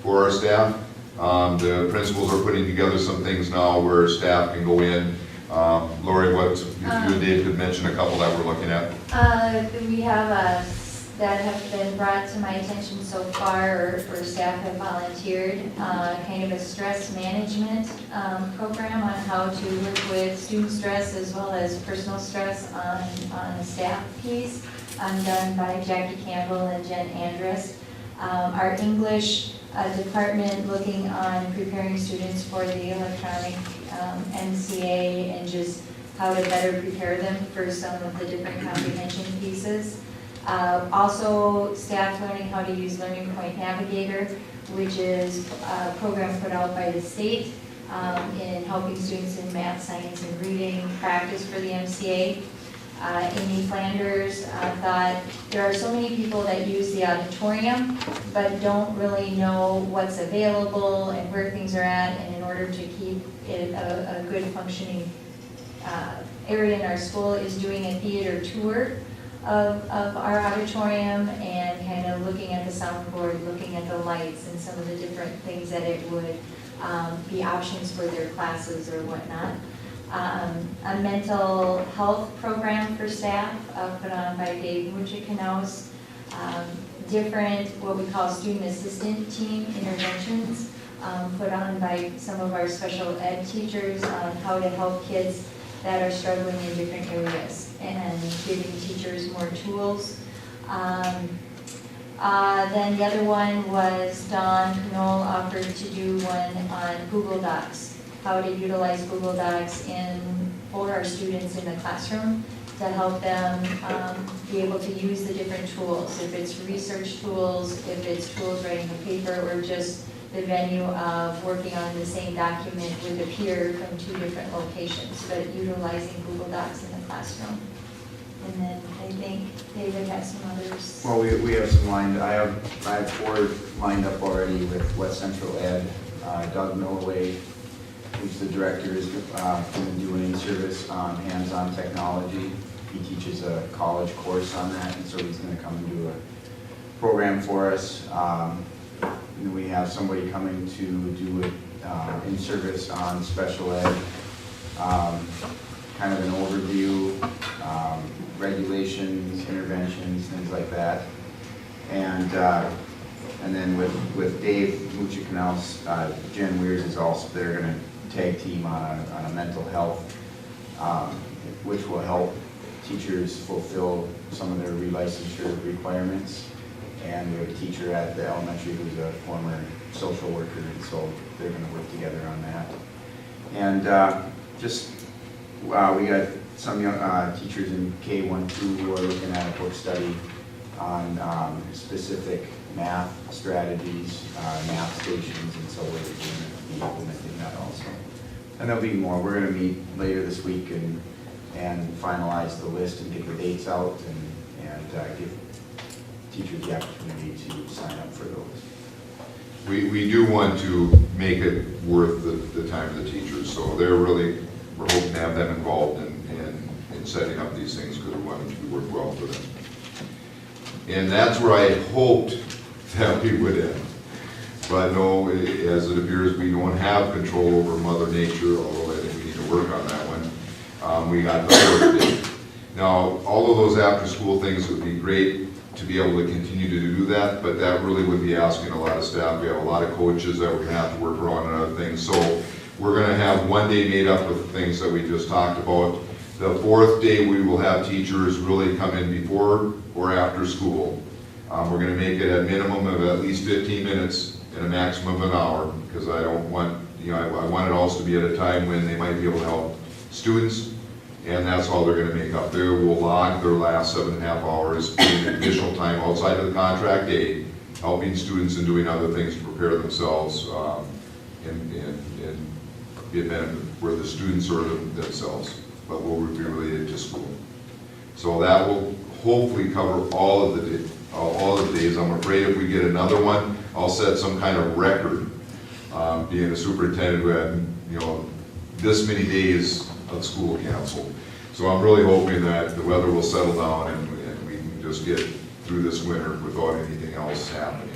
for our staff. The principals are putting together some things now where staff can go in. Lori, if you and Dave could mention a couple that we're looking at. We have that have been brought to my attention so far, or staff have volunteered, kind of a stress management program on how to work with student stress as well as personal stress on a staff piece, done by Jackie Campbell and Jen Andrus. Our English department looking on preparing students for the electronic MCA and just how to better prepare them for some of the different comprehension pieces. Also, staff learning how to use Learning Point Navigator, which is a program put out by the state in helping students in math, science, and reading practice for the MCA. Amy Flanders thought there are so many people that use the auditorium but don't really know what's available and where things are at, and in order to keep it a good functioning area in our school is doing a theater tour of our auditorium and kind of looking at the soundboard, looking at the lights and some of the different things that it would be options for their classes or whatnot. A mental health program for staff put on by Dave Muchikanaus. Different, what we call student assistant team interventions put on by some of our special ed teachers on how to help kids that are struggling in different areas and giving teachers more tools. Then the other one was Dawn Knoll offered to do one on Google Docs, how to utilize Google Docs for our students in the classroom to help them be able to use the different tools, if it's research tools, if it's tools writing a paper, or just the venue of working on the same document with a peer from 2 different locations, but utilizing Google Docs in the classroom. And then I think David has some others. Well, we have some lined, I have 4 lined up already with West Central Ed. Doug Milloway, who's the director, is been doing in-service hands-on technology. He teaches a college course on that, and so he's going to come and do a program for us. And we have somebody coming to do it in-service on special ed, kind of an overview, regulations, interventions, things like that. And then with Dave Muchikanaus, Jen Weirs is also, they're going to tag team on a mental health, which will help teachers fulfill some of their relicensure requirements. And we have a teacher at the elementary who's a former social worker, and so they're going to work together on that. And we got some young teachers in K-1-2 who are looking at a book study on specific math strategies, math stations, and so we're going to be implementing that also. And there'll be more. We're going to meet later this week and finalize the list and get the dates out and give teachers the opportunity to sign up for those. We do want to make it worth the time of the teachers, so we're hoping to have them involved in setting up these things because we want them to work well for them. And that's where I hoped that we would end. But no, as it appears, we don't have control over Mother Nature, although I think we need to work on that one. We got the 4th day. Now, all of those after-school things would be great to be able to continue to do that, but that really would be asking a lot of staff. We have a lot of coaches that we're going to have to work around and other things. So we're going to have one day made up with the things that we just talked about. The fourth day, we will have teachers really come in before or after school. We're gonna make it a minimum of at least 15 minutes and a maximum of an hour, because I don't want, I want it also to be at a time when they might be able to help students, and that's all they're gonna make up. They will log their last 7.5 hours in additional time outside of the contract day, helping students and doing other things to prepare themselves and be a benefit for the students or themselves, but will be related to school. So that will hopefully cover all of the days. I'm afraid if we get another one, I'll set some kind of record, being a superintendent who had, this many days of school canceled. So I'm really hoping that the weather will settle down and we can just get through this winter without anything else happening.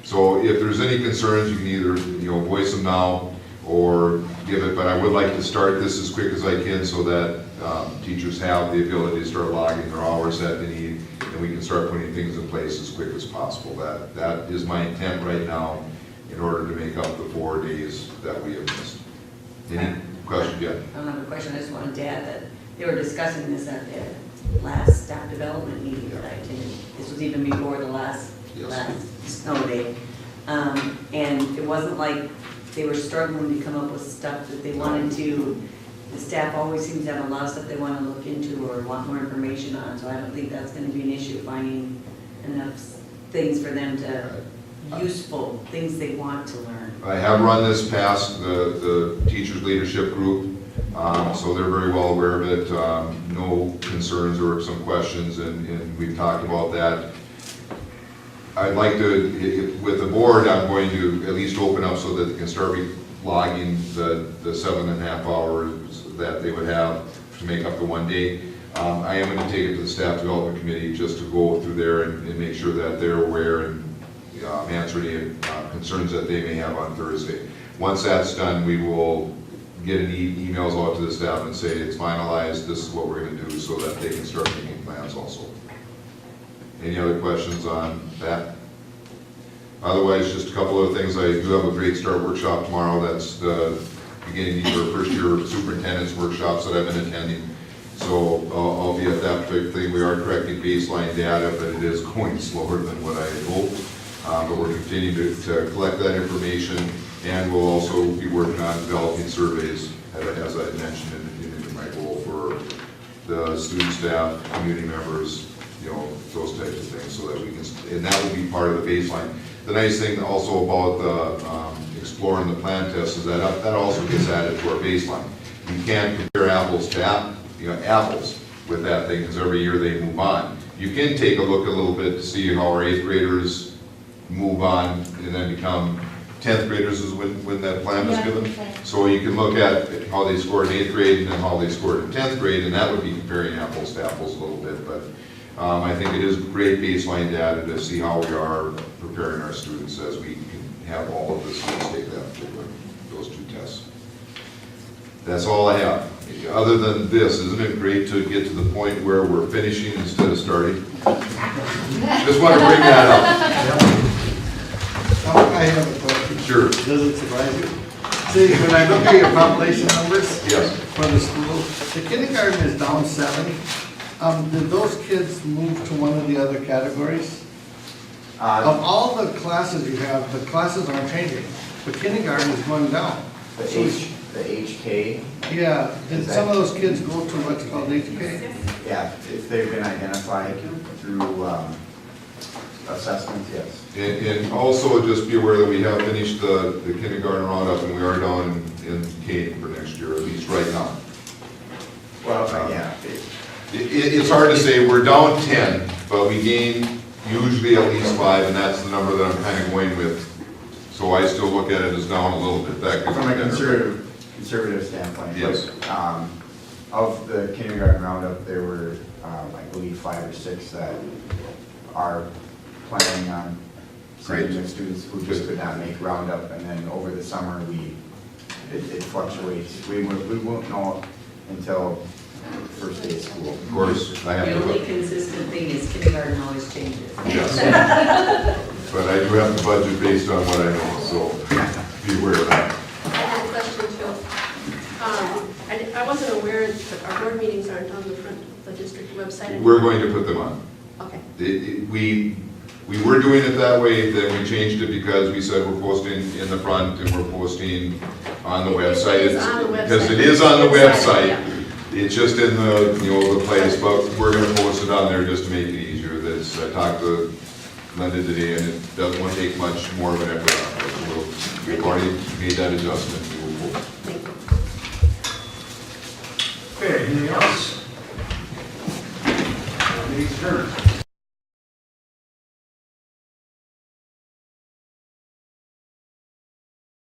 So if there's any concerns, you can either, voice them now or give it, but I would like to start this as quick as I can so that teachers have the ability to start logging their hours that they need, and we can start putting things in place as quick as possible. That is my intent right now in order to make up the 4 days that we have missed. Any questions yet? I don't have a question, I just wanted to add that they were discussing this at their last staff development meeting that I attended. This was even before the last snow day. And it wasn't like they were struggling to come up with stuff that they wanted to. The staff always seems to have a lot of stuff they want to look into or want more information on, so I don't think that's going to be an issue, finding enough things for them to, useful things they want to learn. I have run this past the teachers leadership group, so they're very well aware of it. No concerns or some questions, and we've talked about that. I'd like to, with the board, I'm going to at least open up so that they can start logging the 7.5 hours that they would have to make up the 1 day. I am going to take it to the staff development committee just to go through there and make sure that they're aware and answer any concerns that they may have on Thursday. Once that's done, we will get emails out to the staff and say it's finalized, this is what we're going to do, so that they can start making plans also. Any other questions on that? Otherwise, just a couple of things. I do have a Great Start workshop tomorrow. That's the beginning of the first year superintendent's workshops that I've been attending. So I'll be at that particular thing. We are correcting baseline data, but it is going slower than what I had hoped. But we're continuing to collect that information, and we'll also be working on developing surveys, as I mentioned in my goal for the student, staff, community members, those types of things, so that we can, and that will be part of the baseline. The nice thing also about the exploring the plan test is that also gets added to our baseline. You can't compare apples to apples with that thing, because every year they move on. You can take a look a little bit to see how our 8th graders move on and then become 10th graders is when that plan was given. So you can look at how they scored in 8th grade and then how they scored in 10th grade, and that would be comparing apples to apples a little bit. But I think it is great baseline data to see how we are preparing our students as we can have all of the students take those 2 tests. That's all I have. Other than this, isn't it great to get to the point where we're finishing instead of starting? Just want to bring that up. I have a question. Sure. Does it surprise you? See, when I look at your population numbers Yes. for the school, the kindergarten is down 7. Did those kids move to one of the other categories? Of all the classes you have, the classes aren't changing, but kindergarten is going down. The HK? Yeah, did some of those kids go to what's called HK? Yeah, if they've been identified through assessments, yes. And also just be aware that we have finished the kindergarten roundup, and we are down in K for next year, at least right now. Well, yeah. It's hard to say. We're down 10, but we gain usually at least 5, and that's the number that I'm kind of going with. So I still look at it as down a little bit. That could From a be better. conservative standpoint. Yes. Of the kindergarten roundup, there were, I believe, 5 or 6 that are planning on sending their students who just could not make roundup, and then over the summer, it fluctuates. We won't know until first day of school. Of course, I have The to only look. consistent thing is kindergarten always changes. Yes. But I do have the budget based on what I know, so be aware of that. I have a question too. I wasn't aware that our board meetings aren't on the front of the district website. We're going to put them on. Okay. We were doing it that way, then we changed it because we said we're posting in the front and we're posting on the website. It is on the website. Because it is on the website. Yeah. It's just in the, the place, but we're gonna post it on there just to make it easier. That's, I talked to Linda today, and it doesn't want to take much more of an effort. We've already made that adjustment.